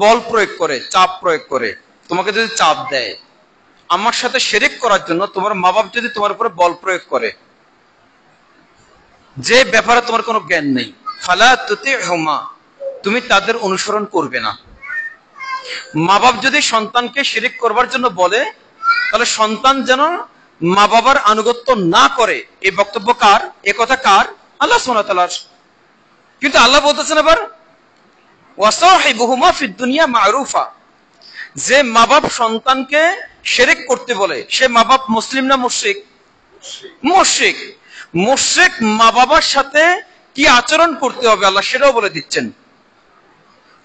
বল প্রয়োগ করে, চাপ প্রয়োগ করে, তোমাকে যদি চাপ দেয়, আমার সাথে শিরক করার জন্য তোমার মা বাপ যদি তোমার উপরে বল প্রয়োগ করে, যে ব্যাপারে তোমার কোনো জ্ঞান নেই, ফালা তুতি'হুমা, তুমি তাদের অনুসরণ করবে না। মা বাপ যদি সন্তানকে শিরক করবার জন্য বলে, তাহলে সন্তান যেন মা বাবার আনুগত্য না করে। এই বক্তব্য কার? এ কথা কার? আল্লাহ সুবহানাহু ওয়া তাআলার। কিন্তু আল্লাহ বলতেছেন আবার ওয়াসাহিবহুমা ফিদ দুনিয়া মা'রুফা, যে মা বাপ সন্তানকে শিরক করতে বলে, সে মা বাপ মুসলিম না মুশরিক? মুশরিক। মুশরিক মা বাবার সাথে কি আচরণ করতে হবে আল্লাহ সেটাও বলে দিচ্ছেন।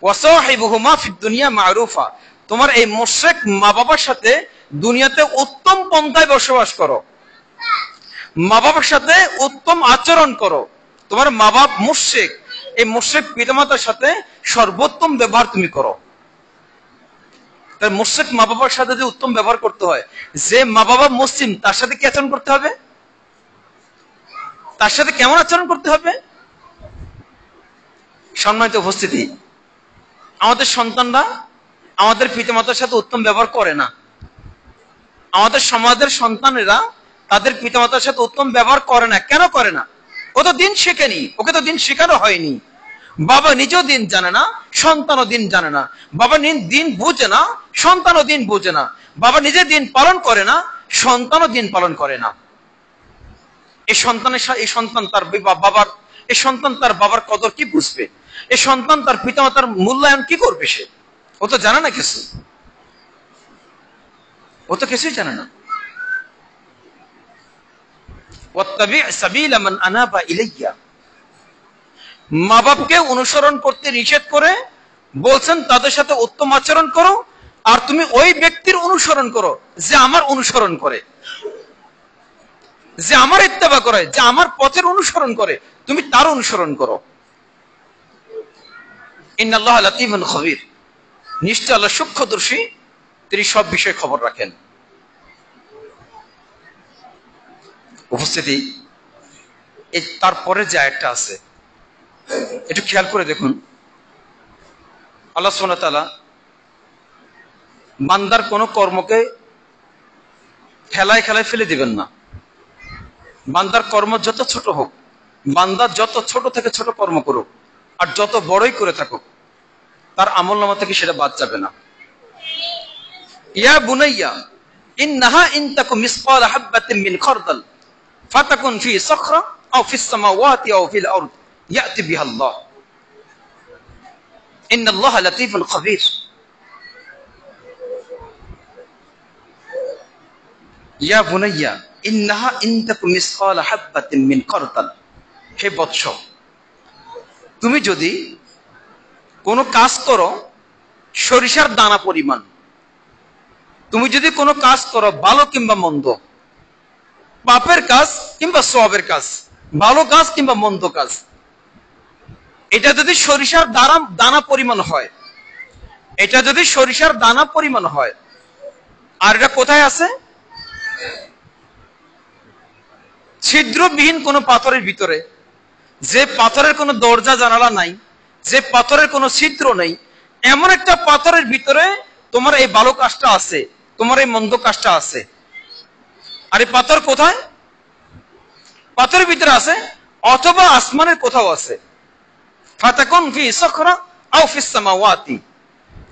ওয়াসাহিবহুমা ফিদ দুনিয়া মা'রুফা, তোমার এই মুশরিক মা বাবার সাথে দুনিয়াতে উত্তম পন্থায় বসবাস করো, মা বাবার সাথে উত্তম আচরণ করো। তোমার মা বাপ মুশরিক, এই মুশরিক পিতামাতার সাথে সর্বোত্তম ব্যবহার তুমি করো। তাই মুশরিক মা বাবার সাথে যে উত্তম ব্যবহার করতে হয়, যে মা বাবা মুসলিম তার সাথে কি আচরণ করতে হবে? তার সাথে কেমন আচরণ করতে হবে? সম্মানিত উপস্থিতি, আমাদের সন্তানরা আমাদের পিতামাতার সাথে উত্তম ব্যবহার করে না। আমাদের সমাজের সন্তানেরা তাদের পিতামাতার সাথে উত্তম ব্যবহার করে না। কেন করে না? ও তো দিন শেখেনি, ওকে তো দিন শেখানো হয়নি। বাবা নিজেও দিন জানে না, সন্তানও দিন জানে না। বাবা দিন বুঝে না, সন্তানও দিন বুঝে না। বাবা নিজে দিন পালন করে না, সন্তানও দিন পালন করে না। এই সন্তান তার বাবার কদর কি বুঝবে? এই সন্তান তার পিতামাতার মূল্যায়ন কি করবে? সে ও তো জানে না কিছু, ও তো কিছুই জানে না। ওয়াত্তাবি' সাবিলা মান আনাবা ইলাইয়া, মা বাপকে অনুসরণ করতে নিষেধ করে বলছেন তাদের সাথে উত্তম আচরণ করো, আর তুমি ওই ব্যক্তির অনুসরণ করো যে আমার অনুসরণ করে, যে আমার ইত্তেবা করে, যে আমার পথের অনুসরণ করে, তুমি তার অনুসরণ করো। ইন্নাল্লাহা লাতীফুন খাবীর, নিশ্চয় আল্লাহ সূক্ষ্মদর্শী, তিনি সব বিষয়ে খবর রাখেন। উপস্থিতি, তারপরে যে আয়াতটা আছে একটু খেয়াল করে দেখুন। আল্লাহ সুবহানাহু ওয়া তাআলা বান্দার কোন কর্মকে খেলায় খেলায় ফেলে দিবেন না। বান্দার কর্ম যত ছোট হোক, বান্দা যত ছোট থেকে ছোট কর্ম করুক আর যত বড়ই করে থাকুক, তার আমলনামা থেকে সেটা বাদ যাবে না। ইয়া বুনাইয়া ইন্নাহা ইন তাকু মিসকালা হাববাতিন মিন খারদাল ফাতাকুন ফি সাখরা আও ফিস সামাওয়াতি আও ফিল আরদ ইয়াতি বিহা আল্লাহ ইন্নাল্লাহা লাতীফুন খাবীর। ইয়া বুনাইয়া ইন্নাহা ইনতাকুম মিসকালা হাববাতিন মিন খারদাল, হে বৎস, তুমি যদি কোনো কাজ করো সরিষার দানা পরিমাণ, তুমি যদি কোনো কাজ করো ভালো কিংবা মন্দ, পাপের কাজ কিংবা সওয়াবের কাজ, ভালো কাজ কিংবা মন্দ কাজ, এটা যদি সরিষার দানা পরিমাণ হয়, এটা যদি সরিষার দানা পরিমাণ হয়, আর এটা কোথায় আছে? ছিদ্রবিহীন কোন পাথরের ভিতরে, যে পাথরের কোনো দরজা জানালা নাই, যে পাথরের কোনো ছিদ্র নেই, এমন একটা পাথরের ভিতরে তোমার এই ভালো কাজটা আছে, তোমার এই মন্দ কাজটা আছে। আর এই পাথর কোথায়? পাথরের ভিতরে আছে, অথবা আসমানের কোথাও আছে। ফাতাকুন ফি সখরা আও ফিস সামাওয়াতি,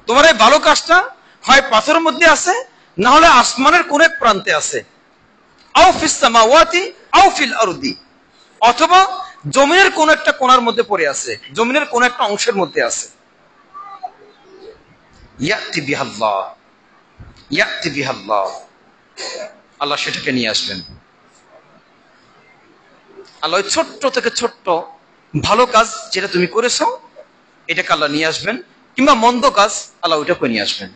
তোমার এই ভালো কাজটা হয় পাথরের মধ্যে আছে, না হলে আসমানের কোন এক প্রান্তে আছে। আও ফিস সামাওয়াতি আও ফিল আরদি, অথবা জমিনের কোন একটা কোণার মধ্যে পড়ে আছে, জমিনের কোন একটা অংশের মধ্যে আছে। ইয়াতি বিহাল্লাহ, ইয়াতি বিহাল্লাহ, আল্লাহ সেটাকে নিয়ে আসবেন। আল্লাহ ওই ছোট্ট থেকে ছোট্ট ভালো কাজ যেটা তুমি করেছো, এটাকে আল্লাহ নিয়ে আসবেন, কিংবা মন্দ কাজ আল্লাহ ওইটাকে নিয়ে আসবেন।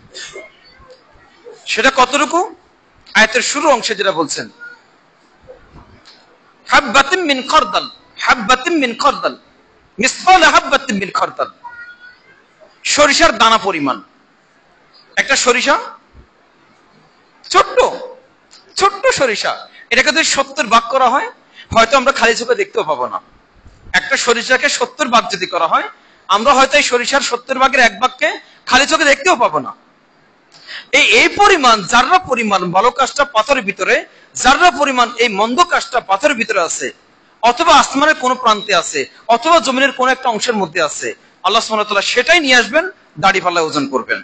সেটা কতটুকু? আয়াতের শুরু অংশে যেটা বলছেন, হাববাতিন মিন খারদাল, হাববাতিন মিন খারদাল, মিসকাল হাববাতিন মিন খারদাল, সরিষার দানা পরিমাণ। একটা সরিষা, ছোট্ট ছোট্ট সরিষা, এটাকে যদি 70 ভাগ করা হয়, হয়তো আমরা খালি চোখে দেখতেও পাবো না। একটা সরিষাকে 70 ভাগ যদি করা হয়, আমরা হয়তো এই সরিষার 70 ভাগের 1 ভাগকে খালি চোখে দেখতেও পাবো না। এই পরিমাণ, যাররা পরিমাণ ভালো কাজটা পাথরের ভিতরে, যাররা পরিমাণ এই মন্দ কাজটা পাথরের ভিতরে আছে, অথবা আসমানের কোন প্রান্তে আছে, অথবা জমিনের কোন একটা অংশের মধ্যে আছে, আল্লাহ সুবহানাহু ওয়া তাআলা সেটাই নিয়ে আসবেন, দাড়ি পাল্লায় ওজন করবেন।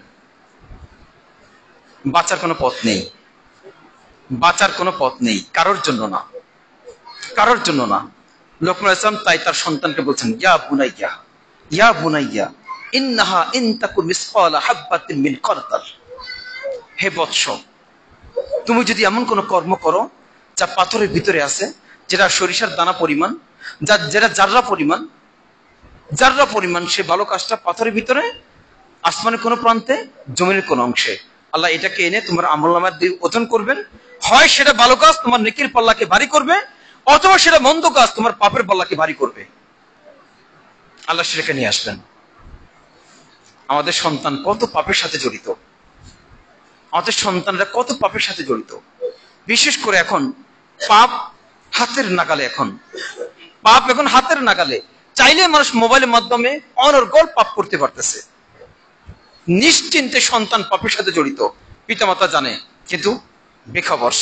বাঁচার কোনো পথ নেই, বাঁচার কোনো পথ নেই, কারোর জন্য না, কারোর জন্য না। লোকমান ইসলাম তাই তার সন্তানকে বলছেন, ইয়া বুনাইয়া, ইয়া বুনাইয়া, ইন্নাহা ইন তাকু মিসকালা হাববাতিন মিন খারদাল, হে বৎস, তুমি যদি এমন কোন কর্ম করো যা পাথরের ভিতরে আছে, যেটা সরিষার দানা পরিমাণ, যেটা জাররা পরিমাণ, জাররা পরিমাণ, সে ভালো কাজটা পাথরের ভিতরে, আসমানের কোন প্রান্তে, জমিনের কোন অংশে, আল্লাহ এটাকে এনে তোমার আমলনামায় দিয়ে ওজন করবেন। হয় সেটা ভালো কাজ তোমার নেকির পাল্লাকে ভারী করবে, অথবা সেটা মন্দ কাজ তোমার পাপের পাল্লাকে ভারী করবে। আল্লাহ সেটাকে নিয়ে আসবেন। আমাদের সন্তান কত পাপের সাথে জড়িত, আমাদের সন্তানরা কত পাপের সাথে জড়িত। বিশেষ করে এখন পাপ হাতের নাগালে, এখন পাপ এখন হাতের নাগালে, চাইলে মানুষ মোবাইলের মাধ্যমে অনর্গল পাপ করতে পারতেছে। নিশ্চিন্তে সন্তান পাপের সাথে জড়িত, পিতামাতা জানে, কিন্তু বেখবর,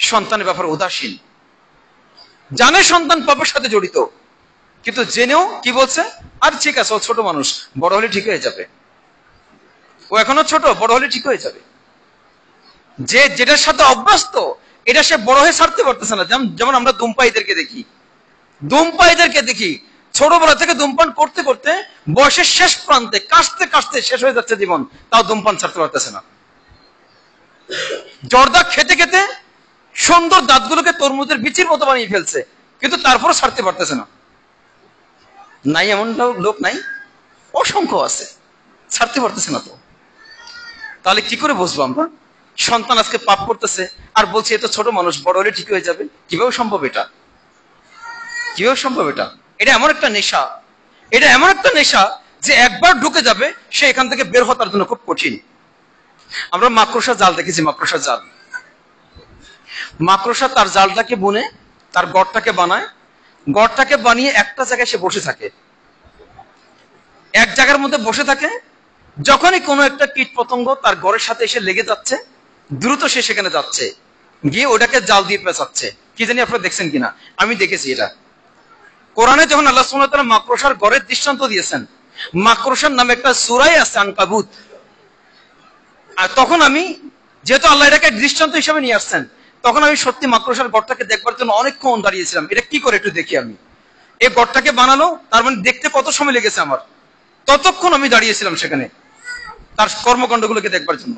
সন্তানের ব্যাপারে উদাসীন। জানে সন্তান পাপের সাথে জড়িত, কিন্তু জেনেও কি বলছে, আর ঠিক আছে, ও ছোট মানুষ, বড় হলে ঠিক হয়ে যাবে, ও এখনো ছোট, বড় হলে ঠিক হয়ে যাবে। যে যেটার সাথে অভ্যস্ত, এটা সে বড় হয়ে ছাড়তে পারতেছে না। যেমন আমরা ধূমপায়ীদেরকে দেখি, ধূমপায়ীদেরকে দেখি ছোটবেলা থেকে ধূমপান করতে করতে বয়সের শেষ প্রান্তে কাশতে কাশতে শেষ হয়ে যাচ্ছে জীবন, তাও ধূমপান ছাড়তে পারতেছে না। জর্দা খেতে খেতে সুন্দর দাঁতগুলোকে তরমুজের বিচির মতো বানিয়ে ফেলছে, কিন্তু তারপরও ছাড়তে পারতেছে না। নাই এমন লোক নাই? অসংখ্য আছে, ছাড়তে পারতেছে না। তো তাহলে কি করে বুঝবো আমরা সন্তান আজকে পাপ করতেছে আর বলছি এত ছোট মানুষ, বড় হলে ঠিক হয়ে যাবে? কিভাবে সম্ভব এটা? কিভাবে সম্ভব এটা? এটা এমন একটা নেশা, এটা এমন একটা নেশা যে একবার ঢুকে যাবে, সে এখান থেকে বের হওয়া তার জন্য খুব কঠিন। আমরা মাকড়সা জাল দেখেছি, মাকড়সা জাল। মাকড়সা তার জালটাকে বুনে তার গড়টাকে বানায়, গড়টাকে বানিয়ে একটা জায়গায় সে বসে থাকে, এক জায়গার মধ্যে বসে থাকে। যখনই কোনো একটা কীট পতঙ্গ তার গড়ের সাথে এসে লেগে যাচ্ছে, দ্রুত সে সেখানে যাচ্ছে, গিয়ে ওটাকে জাল দিয়ে পেঁচাচ্ছে। কি জানি আপনারা দেখছেন কিনা, আমি দেখেছি এটা। কোরআনে যখন আল্লাহ সুবহানাহু ওয়া তাআলা মাকড়সার গড়ের দৃষ্টান্ত দিয়েছেন, মাকড়সার নামে একটা সূরাই আছে আনকাবুত, আর তখন আমি, যেহেতু আল্লাহ এটাকে দৃষ্টান্ত হিসেবে নিয়ে আসছেন, তখন আমি সত্যি মাকড়সার গড়টাকে দেখবার জন্য অনেকক্ষণ দাঁড়িয়েছিলাম, এটা কি করে একটু দেখি। আমি এই গড়টাকে বানালো, তার মানে দেখতে কত সময় লেগেছে আমার, ততক্ষণ আমি দাঁড়িয়েছিলাম সেখানে তার কর্মকাণ্ডগুলোকে দেখবার জন্য।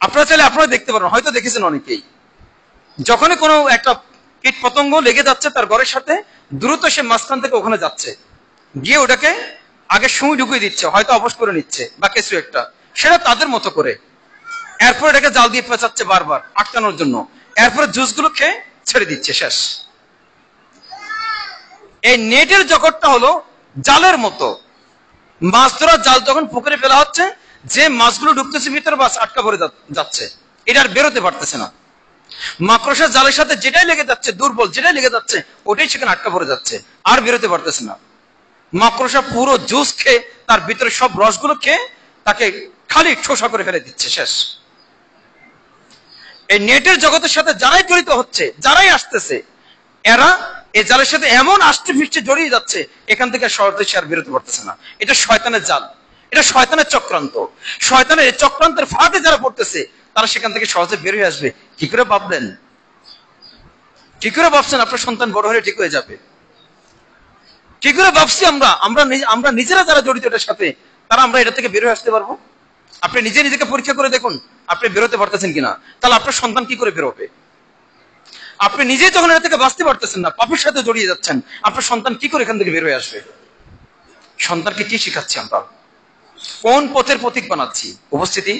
আপনারা চাইলে আপনারা দেখতে পারেন, হয়তো দেখেছেন অনেকেই। যখনই কোনো একটা কীট পতঙ্গ লেগে যাচ্ছে তার ঘরের সাথে, দ্রুত সে মাঝখান থেকে ওখানে যাচ্ছে, গিয়ে ওটাকে আগে সুই ঢুকিয়ে দিচ্ছে, হয়তো অবশ করে নিচ্ছে বা কিছু একটা, সেটা তাদের মতো করে। এরপর এটাকে জাল দিয়ে পেঁচাচ্ছে বারবার আটকানোর জন্য, এরপরে জুসগুলো খেয়ে ছেড়ে দিচ্ছে, শেষ। এই নেটের জগৎটা হলো জালের মতো। মাছ ধরার জাল যখন পুকুরে ফেলা হচ্ছে, যে মাছগুলো ঢুকতেছে ভিতরে বাস আটকা পড়ে যাচ্ছে, এটা আর বেরোতে পারতেছে না। মাকড়সার জালের সাথে যেটাই লেগে যাচ্ছে, দুর্বল যেটাই লেগে যাচ্ছে, ওটাই সেখানে আটকা পড়ে যাচ্ছে, আর বেরোতে পারতেছে না। মাকড়সা পুরো জুস খেয়ে, তার ভিতরে সব রসগুলো খেয়ে তাকে খালি ঠোসা করে ফেলে দিচ্ছে, শেষ। এই নেটের জগতের সাথে যারাই জড়িত হচ্ছে, যারাই আসতেছে, এরা এই জালের সাথে এমন আষ্টে ফিষ্টে জড়িয়ে যাচ্ছে, এখান থেকে সহজে সে আর বেরোতে পারতেছে না। এটা শয়তানের জাল, এটা শয়তানের চক্রান্ত। শয়তানের এই চক্রান্তের ফাঁদে যারা পড়তেছে, তারা সেখান থেকে সহজে বের হয়ে আসবে। কি করে ভাবলেন? কি করে ভাবছেন আপনার সন্তান বড় হলে ঠিক হয়ে যাবে? কি করে ভাবছি আমরা নিজেরা যারা জড়িত এটার সাথে, তারা আমরা এটা থেকে বের হয়ে আসতে পারবো? আপনি নিজেকে পরীক্ষা করে দেখুন, আপনি বেরোতে পারতেছেন কিনা। তাহলে আপনার সন্তান কি করে বেরোবে? আপনি নিজেই যখন এটা থেকে বাঁচতে পারতেছেন না, পাপের সাথে জড়িয়ে যাচ্ছেন, আপনার সন্তান কি করে এখান থেকে বের হয়ে আসবে? সন্তানকে কি শিখাচ্ছি আমরা? কোন পথের প্রতীক বানাচ্ছি? উপস্থিতি,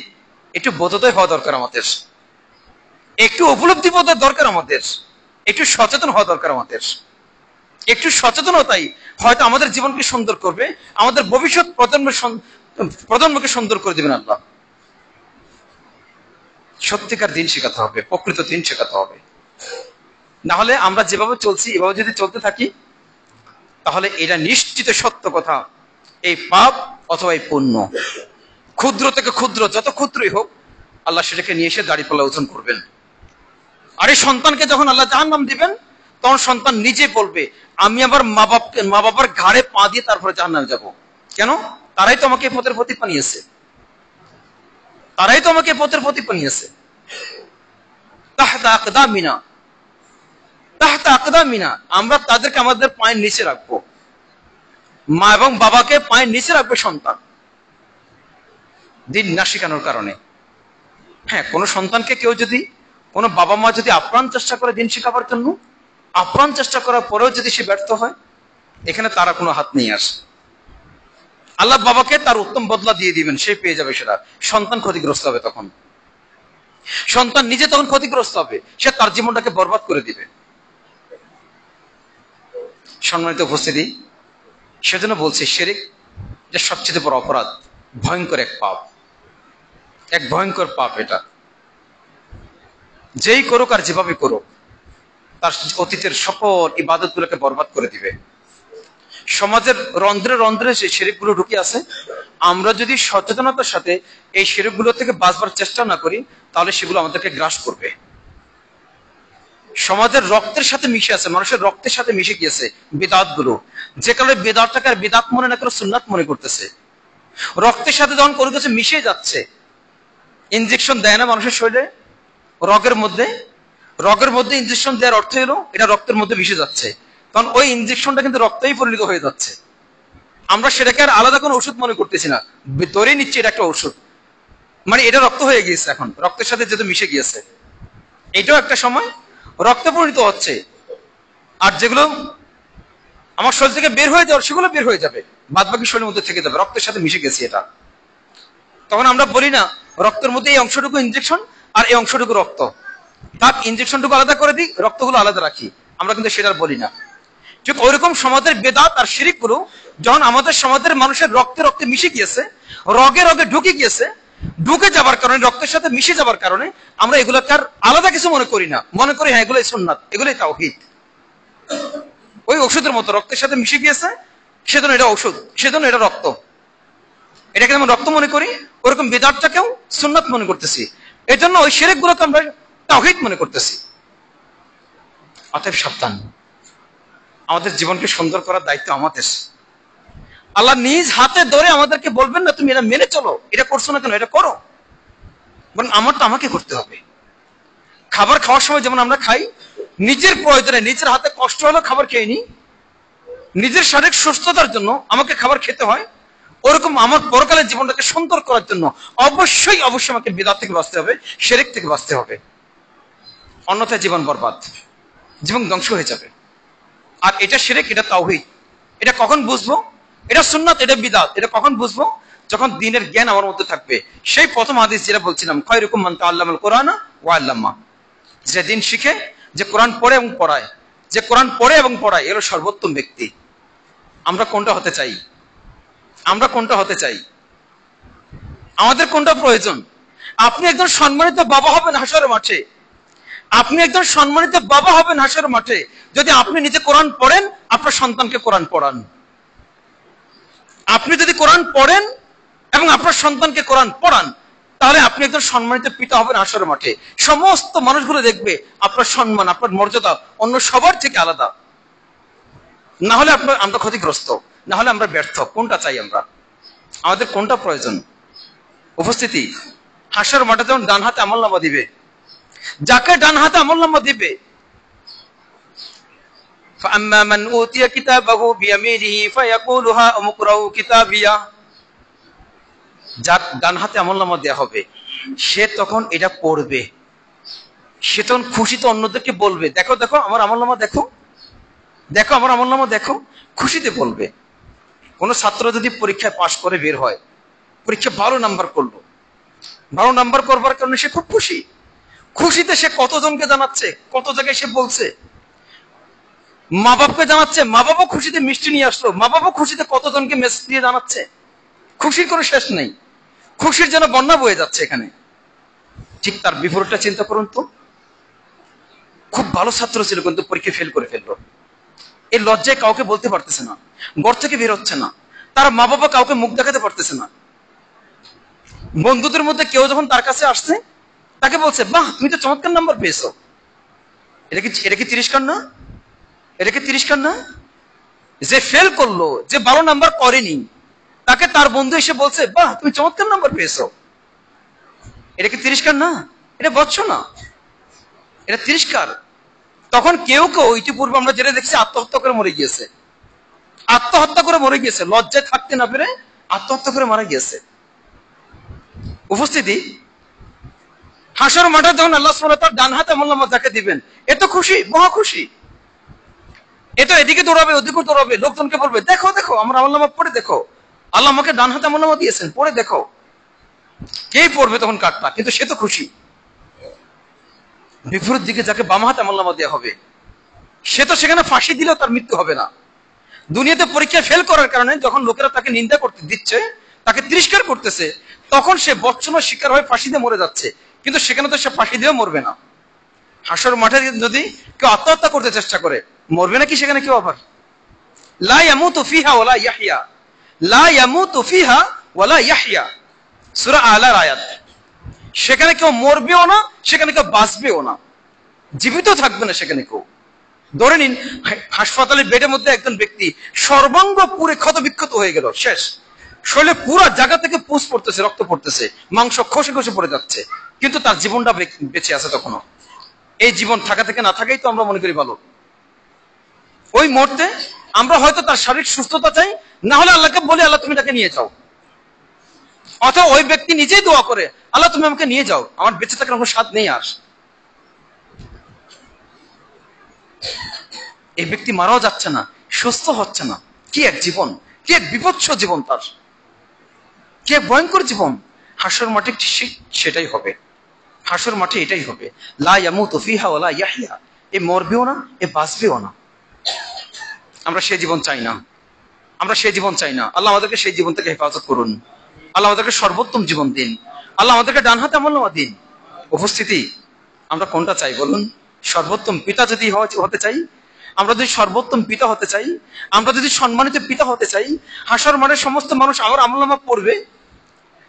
একটু বোধোদয় হওয়া দরকার আমাদের, একটু উপলব্ধি বোধের দরকার আমাদের, একটু সচেতন হওয়া দরকার আমাদের। একটু সচেতনতাই হয়তো আমাদের জীবনকে সুন্দর করবে, আমাদের ভবিষ্যৎ প্রজন্মকে সুন্দর করে দেবেন আল্লাহ। সত্যিকার দিন শেখাতে হবে, প্রকৃত দিন শেখাতে হবে। না হলে আমরা যেভাবে চলছি, এভাবে যদি চলতে থাকি, তাহলে এটা নিশ্চিত সত্য কথা, এই পাপ অথবা এই পুণ্য, ক্ষুদ্র থেকে ক্ষুদ্র, যত ক্ষুদ্রই হোক, আল্লাহ সেটাকে নিয়ে এসে দাঁড়িপাল্লা ওজন করবেন। আর এই সন্তানকে যখন আল্লাহ জাহান্নাম দিবেন, তখন সন্তান নিজে বলবে, আমি আমার মা বাবার ঘাড়ে পা দিয়ে তারপরে জাহান্নামে যাব। কেন? তারাই তো আমাকে পথের প্রতীক বানিয়েছে, তারাই তো আমাকে পথের প্রতীক বানিয়েছে। তাহতা আকদামিনা, তাহতা আকদামিনা, আমরা তাদেরকে আমাদের পায়ের নিচে রাখবো। মা এবং বাবাকে পায়ের নিচে রাখবে সন্তান, দিন না শেখানোর কারণে। হ্যাঁ, কোন সন্তানকে কেউ যদি, কোন বাবা মা যদি আপ্রাণ চেষ্টা করে দিন শেখাবার জন্য, আপ্রাণ চেষ্টা করার পরেও যদি সে ব্যর্থ হয়, এখানে তারা কোনো হাত নেই আসে। আল্লাহ বাবাকে তার উত্তম বদলা দিয়ে দিবেন, সে পেয়ে যাবে সেটা। সন্তান ক্ষতিগ্রস্ত হবে তখন, সন্তান নিজে তখন ক্ষতিগ্রস্ত হবে, সে তার জীবনটাকে বরবাদ করে দিবে। সম্মানিত উপস্থিতি, সেজন্য বলছি, শিরক যে সবচেয়ে বড় অপরাধ, ভয়ঙ্কর এক পাপ, এক ভয়ঙ্কর পাপ। এটা যেই করুক আর যেভাবে করুক, তার অতীতের সকল ইবাদত গুলোকে বরবাদ করে দিবে। সমাজের রন্ধ্রে রন্ধ্রে যে শিরক গুলো ঢুকে আছে, আমরা যদি সচেতনতার সাথে এই শিরক গুলো থেকে বাঁচবার চেষ্টা না করি, তাহলে সেগুলো আমাদেরকে গ্রাস করবে। সমাজের রক্তের সাথে মিশে আছে, মানুষের রক্তের সাথে মিশে গিয়েছে বিদাত গুলো, যে কারণে বেদাতটাকে আর বিদাত মনে না করে সুন্নাত মনে করতেছে। রক্তের সাথে যখন কোনো কিছু মিশে যাচ্ছে, ইনজেকশন দেয় না মানুষের শরীরে, রগের মধ্যে ইনজেকশন দেওয়ার অর্থ হলো এটা রক্তের মধ্যে মিশে যাচ্ছে, কারণ ওই ইনজেকশনটা কিন্তু রক্তেই পরিণত হয়ে যাচ্ছে। আমরা সেটাকে আর আলাদা কোনো ওষুধ মনে করতেছি না, ধরে নিচ্ছি এটা একটা ওষুধ, মানে এটা রক্ত হয়ে গিয়েছে, এখন রক্তের সাথে যেহেতু মিশে গিয়েছে, এটাও একটা সময় রক্তে পরিণত হচ্ছে। আর যেগুলো আমার শরীর থেকে বের হয়ে যাওয়ার, সেগুলো বের হয়ে যাবে, বাদ বাকি শরীরের মধ্যে থেকে যাবে, রক্তের সাথে মিশে গেছে এটা। তখন আমরা বলি না রক্তের মধ্যে এই অংশটুকু ইনজেকশন আর এই অংশটুকু রক্ত, তার ইনজেকশনটুকু আলাদা করে দিই, রক্তগুলো আলাদা রাখি, আমরা কিন্তু সেটা বলি না। ঠিক ওইরকম সমাজের বেদাত আর শিরিক গুলো যখন আমাদের সমাজের মানুষের রক্তে রক্তে মিশে গিয়েছে, রগে রগে ঢুকে গিয়েছে, ঢুকে যাবার কারণে, রক্তের সাথে মিশে যাবার কারণে আমরা এগুলোকে আর আলাদা কিছু মনে করি না, মনে করি হ্যাঁ এগুলোই সুন্নাত, এগুলোই তাওহীদ। ওই ওষুধের মতো রক্তের সাথে মিশে গিয়েছে, সেজন্য এটা ঔষধ, সেজন্য এটা রক্ত, এটাকে যেমন রক্ত মনে করি, ওরকম বেদাতটাকেও সুন্নাত মনে করতেছি। এই জন্য ওই শিরক গুলোকে আমরা তাওহীদ মনে করতেছি। অতএব সাবধান, আমাদের জীবনকে সুন্দর করার দায়িত্ব আমাদের। আল্লাহ নিজ হাতে ধরে আমাদেরকে বলবেন না তুমি এটা মেনে চলো, এটা করছো না কেন, এটা করো, বরং আমারটা আমাকে করতে হবে। খাবার খাওয়ার সময় যেমন আমরা খাই, নিজের প্রয়োজনে, নিজের হাতে কষ্ট হলো খাবার খেয়ে নি, নিজের শারীরিক সুস্থতার জন্য আমাকে খাবার খেতে হয়, ওরকম আমার পরকালের জীবনটাকে সুন্দর করার জন্য অবশ্যই আমাকে বিদআত থেকে বাঁচতে হবে, শিরক থেকে বাঁচতে হবে। অন্যথায় জীবন বরবাদ, জীবন ধ্বংস হয়ে যাবে। আর এটা শিরক, এটা তাওহীদ। এটা কখন বুঝবো এটা সুন্নাত, এটা বিদআত? এটা কখন বুঝবো? যখন দ্বীনের জ্ঞান আমার মধ্যে থাকবে। সেই প্রথম হাদিস যেটা বলছিলাম, খায়রুকুম মান তাআল্লামাল কুরআনা ওয়া আল্লামা, যে দিন শিখে, যে কোরআন পড়ে এবং পড়ায়, যে কোরআন পড়ে এবং পড়ায়, এর সর্বোত্তম ব্যক্তি। আমরা কোনটা হতে চাই? আমরা কোনটা হতে চাই? আমাদের কোনটা প্রয়োজন? আপনি একজন সম্মানিত বাবা হবেন হাসরের মাঠে, আপনি একজন সম্মানিত বাবা হবেন হাসরের মাঠে যদি আপনি নিজে কোরআন পড়েন, আপনার সন্তানকে কোরআন পড়ান। আপনি যদি কোরআন পড়েন এবং আপনার সন্তানকে কোরআন পড়ান, তাহলে আপনি একজন সম্মানিত পিতা হবেন হাসরের মাঠে। সমস্ত মানুষগুলো দেখবে আপনার সম্মান, আপনার মর্যাদা অন্য সবার থেকে আলাদা। না হলে আমরা ক্ষতিগ্রস্ত, না হলে আমরা ব্যর্থ। কোনটা চাই আমরা? আমাদের কোনটা প্রয়োজন? উপস্থিতি, হাসরের মাঠে যখন ডান হাতে আমলনামা দিবে, যাকে ডান হাতে আমলনামা দিবে, فأما من أوتي كتابه بيمينه فيقول هاؤم اقرءوا كتابيه, যার ডান হাতে আমলনামা দেয়া হবে, সে তখন এটা পড়বে। সে তখন খুশিতে অন্যদেরকে বলবে, দেখো দেখো আমার আমলনামা, দেখো দেখো আমার আমলনামা দেখো, খুশিতে বলবে। কোন ছাত্র যদি পরীক্ষায় পাশ করে বের হয়, পরীক্ষা ভালো নাম্বার করলো, ভালো নাম্বার করবার কারণে সে খুব খুশি। খুশিতে সে কতজনকে জানাচ্ছে, কত জায়গায় সে বলছে, মা বাপকে জানাচ্ছে, মা বাবা খুশিতে মিষ্টি নিয়ে আসলো, মা বাবা খুশিতে কতজনকে মেসেজ দিয়ে জানাচ্ছে। খুশির কোনো শেষ নেই, খুশির যেন বন্যা বয়ে যাচ্ছে এখানে। ঠিক তার বিপরীতটা চিন্তা করুন তো। খুব ভালো ছাত্র ছিল কিন্তু পরীক্ষা ফেল করে ফেললো, এই লজ্জায় কাউকে বলতে পারতেছে না, ঘর থেকে বের হচ্ছে না, তার মা বাবা কাউকে মুখ দেখাতে পারতেছে না। বন্ধুদের মধ্যে কেউ যখন তার কাছে আসছে, তাকে বলছে, বাহ তুমি তো চমৎকার নাম্বার পেয়েছো। এটা কি তিরস্কার না? এটা কি তিরস্কার না? যে ফেল করলো, যে ভালো নাম্বার করেনি, তাকে তার বন্ধু এসে বলছে, বাহ তুমি চমৎকার নাম্বার পেয়েছো। এটা কি তিরস্কার না? এটা ভৎসনা, এটা তিরস্কার। তখন কেউ কেউ ইতিপূর্বে আমরা যেটা দেখছি আত্মহত্যা করে মরে গিয়েছে, আত্মহত্যা করে মরে গিয়েছে, লজ্জায় থাকতে না পেরে আত্মহত্যা করে মারা গিয়েছে। উপস্থিতি, হাসর মাঠে যখন আল্লাহ সুবহানাহু ওয়া তাআলা ডান হাতে আমলনামা যাকে দিবেন, এত খুশি, মহা খুশি। এটা এদিকে দৌড়াবে, ওদিকে দৌড়াবে, লোকজনকে বলবে, দেখো দেখো আমার আমলনামা পড়ে দেখো, আল্লাহ আমাকে ডান হাতে আমলনামা দিয়েছেন, পড়ে দেখো। কে পড়বে তখন কাটটা, কিন্তু সে তো খুশি। বিপরীত দিকে যাকে বাম হাতে আমলনামা দেওয়া হবে, সে তো সেখানে ফাঁসি দিলেও তার মৃত্যু হবে না। দুনিয়াতে পরীক্ষায় ফেল করার কারণে যখন লোকেরা তাকে নিন্দা করতে দিচ্ছে, তাকে তিরস্কার করতেছে, তখন সে বর্ষণের শিকার হয়ে ফাঁসি দিয়ে মরে যাচ্ছে, কিন্তু সেখানে তো সে ফাঁসি দিয়েও মরবে না। হাসর মাঠে যদি কেউ আত্মহত্যা করতে চেষ্টা করে, মরবে নাকি সেখানে কেউ আবার? লা ইয়ামুতু ফিহা ওয়ালা ইয়াহইয়া, লা ইয়ামুতু ফিহা ওয়ালা ইয়াহইয়া, সূরা আলার আয়াত। সেখানে কেউ মরবেও না, সেখানে কেউ বাঁচবেও না, জীবিত থাকবে না সেখানে কেউ। ধরে নিন হাসপাতালের বেডের মধ্যে একজন ব্যক্তি সর্বাঙ্গ পুরে ক্ষত বিক্ষত হয়ে গেল, শেষ, শরীরে পুরো জায়গা থেকে পুষ পড়তেছে, রক্ত পড়তেছে, মাংস খসে খসে পড়ে যাচ্ছে, কিন্তু তার জীবনটা বেঁচে আছে তখনো। এই জীবন থাকা থেকে না থাকাই তো আমরা মনে করি ভালো। ওই মুহূর্তে আমরা হয়তো তার শারীরিক সুস্থতা চাই, না হলে আল্লাহকে বলি, আল্লাহ তুমি তাকে নিয়ে যাও। অথবা ওই ব্যক্তি নিজেই দোয়া করে, আল্লাহ তুমি আমাকে নিয়ে যাও, আমার বেঁচে থাকার কোনো স্বাদ নেই আর। এই ব্যক্তি মারাও যাচ্ছে না, সুস্থ হচ্ছে না। কি এক জীবন, কি এক বিভৎস জীবন তার, কি এক ভয়ঙ্কর জীবন। হাসর মাঠে সেটাই হবে, হাসর মাঠে এটাই হবে। লা ইয়ামুতু ফিহা ওয়ালা ইয়াহইয়া, এ মরবেও না, এ বাঁচবেও না। আমরা সেই জীবন চাই না, আমরা সেই জীবন চাই না। আল্লাহ আমাদেরকে সেই জীবন থেকে হেফাজত করুন। আল্লাহ আমাদেরকে সর্বোত্তম জীবন দিন। আল্লাহ আমাদেরকে ডান হাতে আমলনামা দিন। উপস্থিতি, আমরা কোনটা চাই বলুন? সর্বোত্তম পিতা যদি হতে চাই, আমরা যদি সর্বোত্তম পিতা হতে চাই, আমরা যদি সম্মানিত পিতা হতে চাই, হাসর মাঠে সমস্ত মানুষ আমার আমলনামা পড়বে,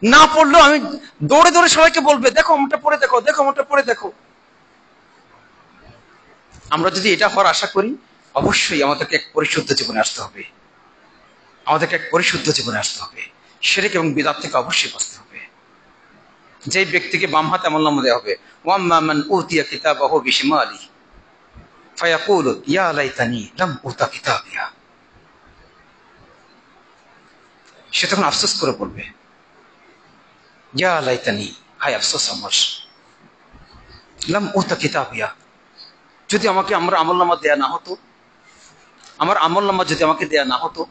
না পড়লেও আমি দৌড়ে দৌড়ে সবাইকে বলবে, দেখো আমারটা পড়ে দেখো, দেখো আমারটা পড়ে দেখো। আমরা যদি এটা হওয়ার আশা করি, অবশ্যই আমাদেরকে এক পরিশুদ্ধ জীবনে আসতে হবে, আমাদেরকে এক পরিশুদ্ধ জীবনে আসতে হবে। শিরক এবং বিদআত থেকে অবশ্যই বাঁচতে হবে। যে ব্যক্তিকে বাম হাতে আমলনামা দেওয়া হবে, ওয়াম্মা মান উতিয়া কিতাবাহু বিশিমালিহি ফায়াকুলু ইয়া লাইতানি লাম উতা কিতাবিয়া, সে তখন আফসোস করে বলবে, ইয়া লাইতানি, হায় আফসোস আমার, লাম উতা কিতাবিয়া, যদি আমাকে আমার আমলনামা দেয়া না হতো, আমার আমলনামা যদি আমাকে দেয়া না হতো,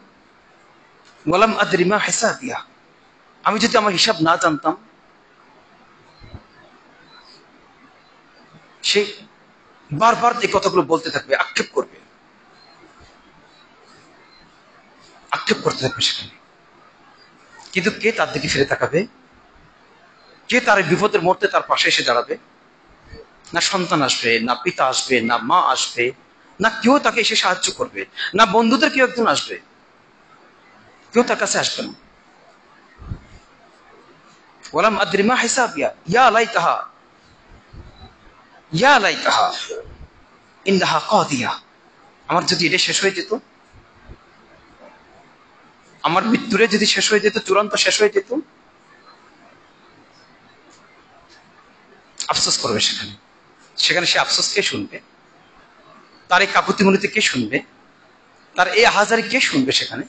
ওয়ালাম আদরি মা হিসাবিয়া, আমি যদি আমার হিসাব না জানতাম। সে বারবার এই কথাগুলো বলতে থাকবে, আক্ষেপ করবে, আক্ষেপ করতে থাকবে সেখানে। কিন্তু কে তার দিকে ফিরে তাকাবে? কে তার বিপদের মুহূর্তে তার পাশে এসে দাঁড়াবে? না সন্তান আসবে, না পিতা আসবে, না মা আসবে, না কেউ তাকে এসে সাহায্য করবে, না বন্ধুদের কেউ একজন আসবে, কেউ তার কাছে আসবে না। ওয়ালাম আদরি মা হিসাবিয়া ইয়া লাইতাহা ইয়া লাইতাহা ইন্নাহা কাদিয়া, আমার যদি এটা শেষ হয়ে যেত, আমার মৃত্যুরে যদি শেষ হয়ে যেত, চূড়ান্ত শেষ হয়ে যেত, আফসোস করবে সেখানে। সেখানে সে আফসোস কে শুনবে? তার এই কাকুতি মিনতি কে শুনবে? তার এই হাজারি কে শুনবে? সেখানে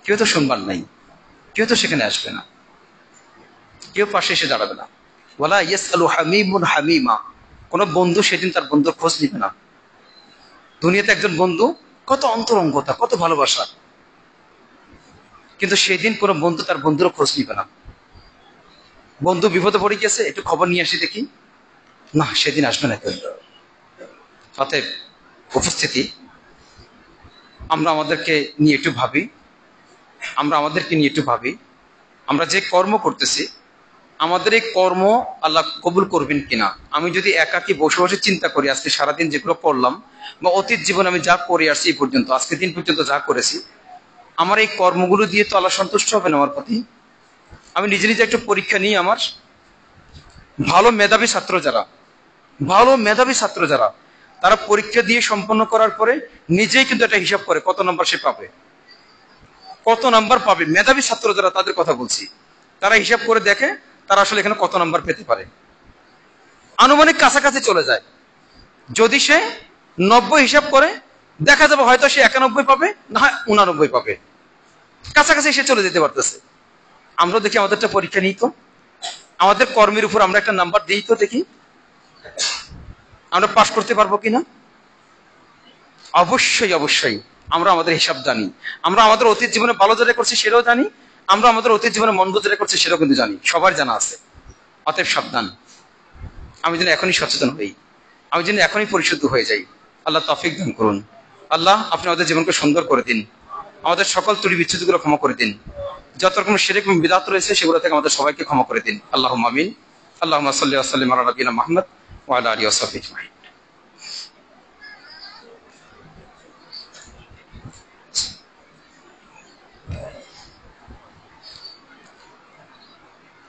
কেউ তো শুনবার নাই, কেউ তো সেখানে আসবে না, কেউ পাশে এসে দাঁড়াবে না। ওয়ালা ইয়াসআলু হামিমুন হামিমা, কোন বন্ধু সেদিন তার বন্ধুর খোঁজ নিবে না। দুনিয়াতে একজন বন্ধু, কত অন্তরঙ্গতা, কত ভালোবাসা, কিন্তু সেদিন কোন বন্ধু তার বন্ধুরও খোঁজ নিবে না। বন্ধু বিপদে পড়ে গেছে, একটু খবর নিয়ে আসি দেখি, না সেদিন আসবে না কেউ। অতএব উপস্থিতি, আমরা আমাদেরকে নিয়ে একটু ভাবি, আমরা যে কর্ম করতেছি, আমাদের এই কর্ম আল্লাহ কবুল করবেন কিনা। আমি যদি একাকি বসে বসে চিন্তা করি, আজকে সারাদিন যেগুলো করলাম, বা অতীত জীবনে আমি যা করে আসছি এই পর্যন্ত, আজকে দিন পর্যন্ত যা করেছি, আমার এই কর্মগুলো দিয়ে তো আল্লাহ সন্তুষ্ট হবেন আমার প্রতি। আমি নিজে নিজে একটু পরীক্ষা নিই। আমার ভালো মেধাবী ছাত্র যারা, তারা পরীক্ষা দিয়ে সম্পন্ন করার পরে নিজেই কিন্তু একটা হিসাব করে কত নাম্বার সে পাবে, কত নাম্বার পাবে। মেধাবী ছাত্র যারা, তাদের কথা বলছি, তারা হিসাব করে দেখে তারা আসলে এখানে কত নাম্বার পেতে পারে। আনুমানিক কাছাকাছি চলে যায়। যদি সে 90 হিসাব করে, দেখা যাবে হয়তো সে 91 পাবে, না হয় 89 পাবে, কাছাকাছি সে চলে যেতে পারতেছে। আমরা দেখি আমাদেরটা পরীক্ষা নিই তো, আমাদের কর্মের উপর আমরা একটা নাম্বার দিই তো, দেখি আমরা পাশ করতে পারবো কিনা। অবশ্যই আমরা আমাদের হিসাব জানি। আমরা আমাদের অতীত জীবনে ভালো যেটা করছি সেটাও জানি, আমরা আমাদের অতীত জীবনে মন্দ যেটা করছি সেটাও কিন্তু জানি, সবার জানা আছে। অতএব সাবধান, আমি যেন এখনই সচেতন হই, আমি যেন এখনই পরিশুদ্ধ হয়ে যাই। আল্লাহ তৌফিক দান করুন। আল্লাহ আপনি আমাদের জীবনকে সুন্দর করে দিন, আমাদের সকল ত্রুটি বিচ্ছুতিগুলো ক্ষমা করে দিন, যত রকম শিরক এবং বিদআত রয়েছে সেগুলো থেকে আমাদের সবাইকে ক্ষমা করে দিন। আল্লাহুম্মা আমিন। আল্লাহুম্মা সাল্লি ওয়া সাল্লিম আলা নাবিয়িনা মুহাম্মদ ওয়া আলা আলিহি ওয়া সাহবিহি আজমাইন।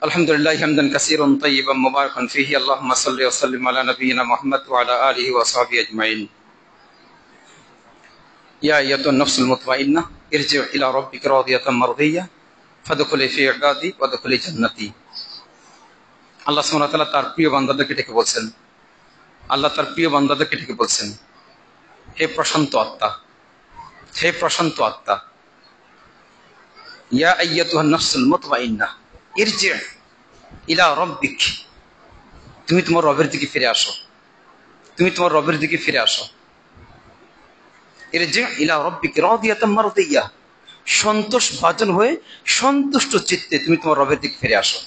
আলহামদুলিল্লাহ হামদান কাসীরান তাইয়িবান মুবারাকান ফীহি। আল্লাহুম্মা সাল্লি ওয়া সাল্লিম আলা নাবিয়িনা মুহাম্মদ ওয়া আলা আলিহি ওয়া সাহবিহি আজমাইন। ইয়া আইয়্যাতুন নাফসুল মুতমাইন্নাহ ইরজি' ইলা রাব্বিকা রাদিয়াতাম মারদিয়্যাহ ফাদখুলি ফি ইবাদি ওয়াদখুলি জান্নাতি। আল্লাহ সুবহানাহু ওয়া তাআলা তার প্রিয় বান্দাদেরকে ডেকে বলছেন, আল্লাহ তার প্রিয় বান্দাদেরকে ডেকে বলছেন, হে প্রশান্ত আত্মা, হে প্রশান্ত আত্মা, ইয়া আইয়াতুহান নাফসুল মুতমাইন্নাহ ইরজি' ইলা রাব্বিক, তুমি তোমার রবের দিকে ফিরে আসো, তুমি তোমার রবের দিকে ফিরে আসো। ইরজি' ইলা রাব্বিক রাদিয়াতাম মারদিয়্যাহ, সন্তোষ ভাজন হয়ে, সন্তুষ্ট চিত্তে তুমি তোমার রবের দিকে ফিরে আসো।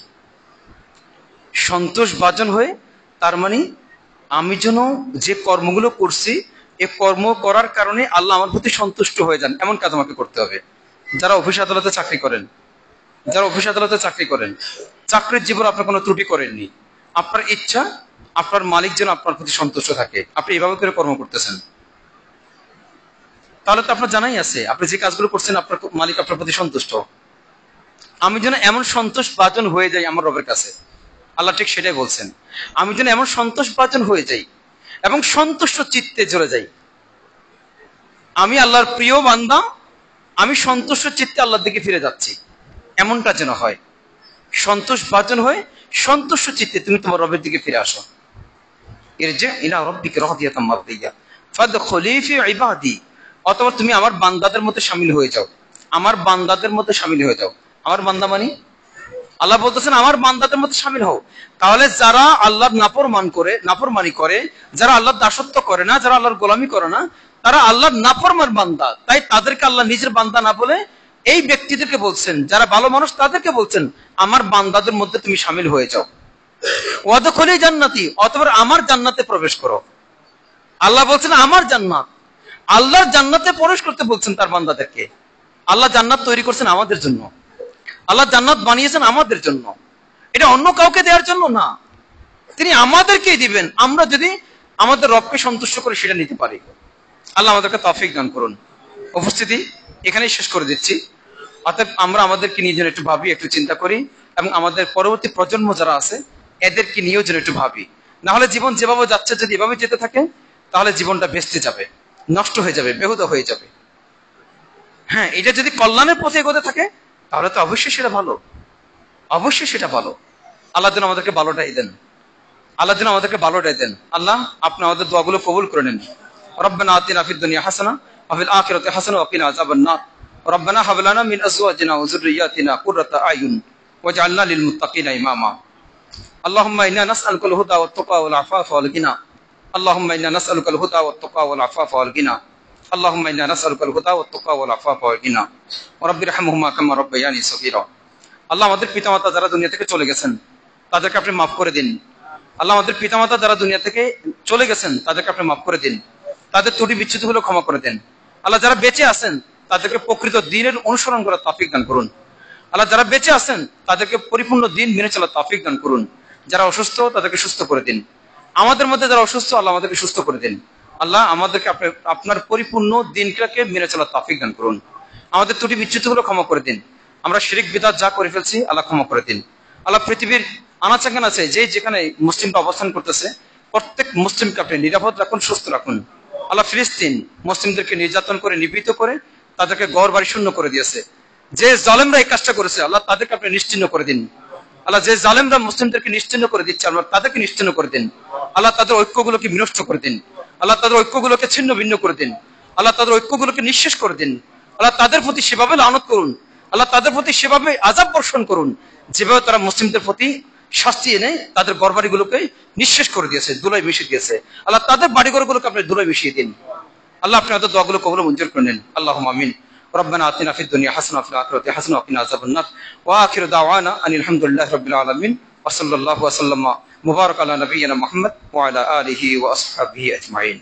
সন্তোষ ভাজন হয়ে, তার মানে আমি যেন যে কর্মগুলো করছি, এ কর্ম করার কারণে আল্লাহ আমার প্রতি সন্তুষ্ট হয়ে যান, এমন কাজ আমাকে করতে হবে। যারা অফিস আদালতে চাকরি করেন, চাকরির জীবন আপনার কোনো ত্রুটি করেননি, আপনার ইচ্ছা আপনার মালিক যেন আপনার প্রতি সন্তুষ্ট থাকে, আপনি এভাবে করে কর্ম করতেছেন, তাহলে তো আপনার জানাই আছে আপনি যে কাজগুলো করছেন আপনার মালিক আপনার প্রতি সন্তুষ্ট। আমি যেন এমন সন্তোষ ভাজন হয়ে যাই আমার রবের কাছে, আল্লাহ ঠিক সেটাই বলছেন, আমি যেন এমন সন্তোষ ভাজন হয়ে যাই এবং সন্তুষ্ট চিত্তে চলে যাই। আমি আল্লাহর প্রিয় বান্দা, আমি সন্তুষ্ট চিত্তে আল্লাহর দিকে ফিরে যাচ্ছি, এমনটা যেন হয়। সন্তোষ ভাজন হয়ে, সন্তুষ্ট চিত্তে তুমি তোমার রবের দিকে ফিরে আসো। ইরজি' ইলা রাব্বিকা রাদিয়াতাম মারদিয়্যাহ ফাদখুলি ফি ইবাদি, অথবা তুমি আমার বান্দাদের মধ্যে শামিল হয়ে যাও, আমার বান্দাদের মধ্যে শামিল হয়ে যাও। আমার বান্দা মানে আল্লাহ বলতেছেন আমার বান্দাদের মধ্যে শামিল হও। তাহলে যারা আল্লাহর নাফরমানি করে, যারা আল্লাহর দাসত্ব করে না, যারা আল্লাহর গোলামি করে না, তারা আল্লাহর নাফরমান বান্দা। তাই তাদেরকে আল্লাহ নিজের বান্দা না বলে এই ব্যক্তিদেরকে বলছেন, যারা ভালো মানুষ তাদেরকে বলছেন আমার বান্দাদের মধ্যে তুমি শামিল হয়ে যাও। ওয়াদখুলি জান্নাতি, অতঃপর আমার জান্নাতে প্রবেশ করো। আল্লাহ বলছেন আমার জান্নাত, আল্লাহর জান্নাতে প্রবেশ করতে বলছেন তার বান্দাদেরকে। আল্লাহ জান্নাত তৈরি করছেন আমাদের জন্য, আল্লাহ জান্নাত বানিয়েছেন আমাদের জন্য, এটা অন্য কাউকে দেওয়ার জন্য না, তিনি আমাদেরকেই দিবেন, আমরা যদি আমাদের রবকে সন্তুষ্ট করে সেটা নিতে পারি। আল্লাহ আমাদেরকে তৌফিক দান করুন। উপস্থিতি এখানেই শেষ করে দিচ্ছি। অতএব আমরা আমাদেরকে নিয়ে যেন একটু ভাবি, একটু চিন্তা করি, এবং আমাদের পরবর্তী প্রজন্ম যারা আছে এদেরকে নিয়েও যেন একটু ভাবি। না হলে জীবন যেভাবে যাচ্ছে, যদি এভাবে যেতে থাকে তাহলে জীবনটা ভেস্তে যাবে, নষ্ট হয়ে যাবে, বেহুদা হয়ে যাবে। হ্যাঁ, এটা যদি কল্যাণের পথে এগোতে থাকে তাহলে তো অবশ্যই সেটা ভালো, অবশ্যই সেটা ভালো। আল্লাহ যেন আমাদেরকে ভালোটাই দেন, আল্লাহ যেন আমাদেরকে ভালোটাই দেন। আল্লাহ আপনি আমাদের দোয়াগুলো কবুল করে নেন। রব্বানা আতিনা ফিদ দুনিয়া হাসানা ওয়া ফিল আখিরাতি হাসানা ওয়া কিনা আযাবান নার। রব্বানা হাব লানা মিন আজওয়াজিনা ওয়া যুররিয়াতিনা কুররাতা আয়ুন ওয়াজআলনা লিল মুত্তাকিনা ইমামা। আল্লাহুম্মা ইন্না নাসআলুকাল হুদা ওয়াত তাকা ওয়াল আফাফা ওয়াল গিনা। আল্লাহুম্মা ইন্না নাসআলুকাল হুদা ওয়াত তাকা ওয়াল আফাফা ওয়াল গিনা। আল্লাহুম্মা ইন্না নাসআলুকাল হুদা ওয়াত তাকা ওয়াল আফাফা ওয়াল গিনা। ওয়া রাব্বিরহামহুমা কামা রাব্বায়ানি সগীরা। আল্লাহ আমাদের পিতামাতা যারা দুনিয়া থেকে চলে গেছেন তাদেরকে আপনি মাফ করে দিন। আল্লাহ আমাদের পিতামাতা যারা দুনিয়া থেকে চলে গেছেন তাদেরকে আপনি মাফ করে দিন, তাদের ত্রুটি বিচ্যুতি হলে ক্ষমা করে দেন। আল্লাহ যারা বেঁচে আছেন তাদেরকে প্রকৃত দ্বীনের অনুসরণ করার তৌফিক দান করুন। আল্লাহ যারা বেঁচে আছেন তাদেরকে পরিপূর্ণ দ্বীন মেনে চলার তৌফিক দান করুন। যারা অসুস্থ তাদেরকে সুস্থ করে দিন। আমাদের মধ্যে যারা অসুস্থ আল্লাহ আমাদেরকে সুস্থ করে দিন। আল্লাহ আমাদেরকে আপনার পরিপূর্ণ দ্বীনকে মেনে চলার তৌফিক দান করুন। আমাদের ত্রুটি বিচ্যুতি হলে ক্ষমা করে দিন। আমরা শিরক বিদআত যা করে ফেলছি আল্লাহ ক্ষমা করে দিন। আল্লাহ পৃথিবীর আনাচাকান আছে যে যেখানে মুসলিমরা অবস্থান করতেছে প্রত্যেক মুসলিমকে আপনি নিরাপদ রাখুন, সুস্থ রাখুন। আল্লাহ ফিলিস্তিন মুসলিমদেরকে নির্যাতন করে, নিপীড়িত করে, তাদেরকে ঘর বাড়ি শূন্য করে দিয়েছে। যে জালেমরা এই কাজটা করেছে আল্লাহ তাদেরকে আপনি নিশ্চিহ্ন করে দিন। আল্লাহ যে জালেমরা মুসলিমদেরকে নিশ্চিহ্ন করে দিচ্ছে আল্লাহ তাদেরকে নিশ্চিহ্ন করে দিন। আল্লাহ তাদের ঐক্যগুলোকে বিনষ্ট করে দিন। আল্লাহ তাদের ঐক্যগুলোকে ছিন্ন ভিন্ন করে দিন। আল্লাহ তাদের ঐক্যগুলোকে নিঃশেষ করে দিন। আল্লাহ তাদের প্রতি সেভাবে লানত করুন। আল্লাহ তাদের প্রতি সেভাবে আযাব বর্ষণ করুন যেভাবে তারা মুসলিমদের প্রতি শাস্তি এনে তাদের ঘরবাড়িগুলোকে নিঃশেষ করে দিয়েছে, ধুলায় মিশিয়ে দিয়েছে। আল্লাহ তাদের বাড়িঘরগুলোকে আপনি ধুলায় মিশিয়ে দিন। আল্লাহ আপনি আমাদের দোয়াগুলো কবুল মঞ্জুর করে নেন। আল্লাহুম্মা আমিন। ربنا آتنا في الدنيا حسنة وفي الآخرة حسنة وقنا عذاب النار وآخر دعوانا أن الحمد لله رب العالمين وصلى الله وسلم مبارك على نبينا محمد وعلى آله وأصحابه أجمعين.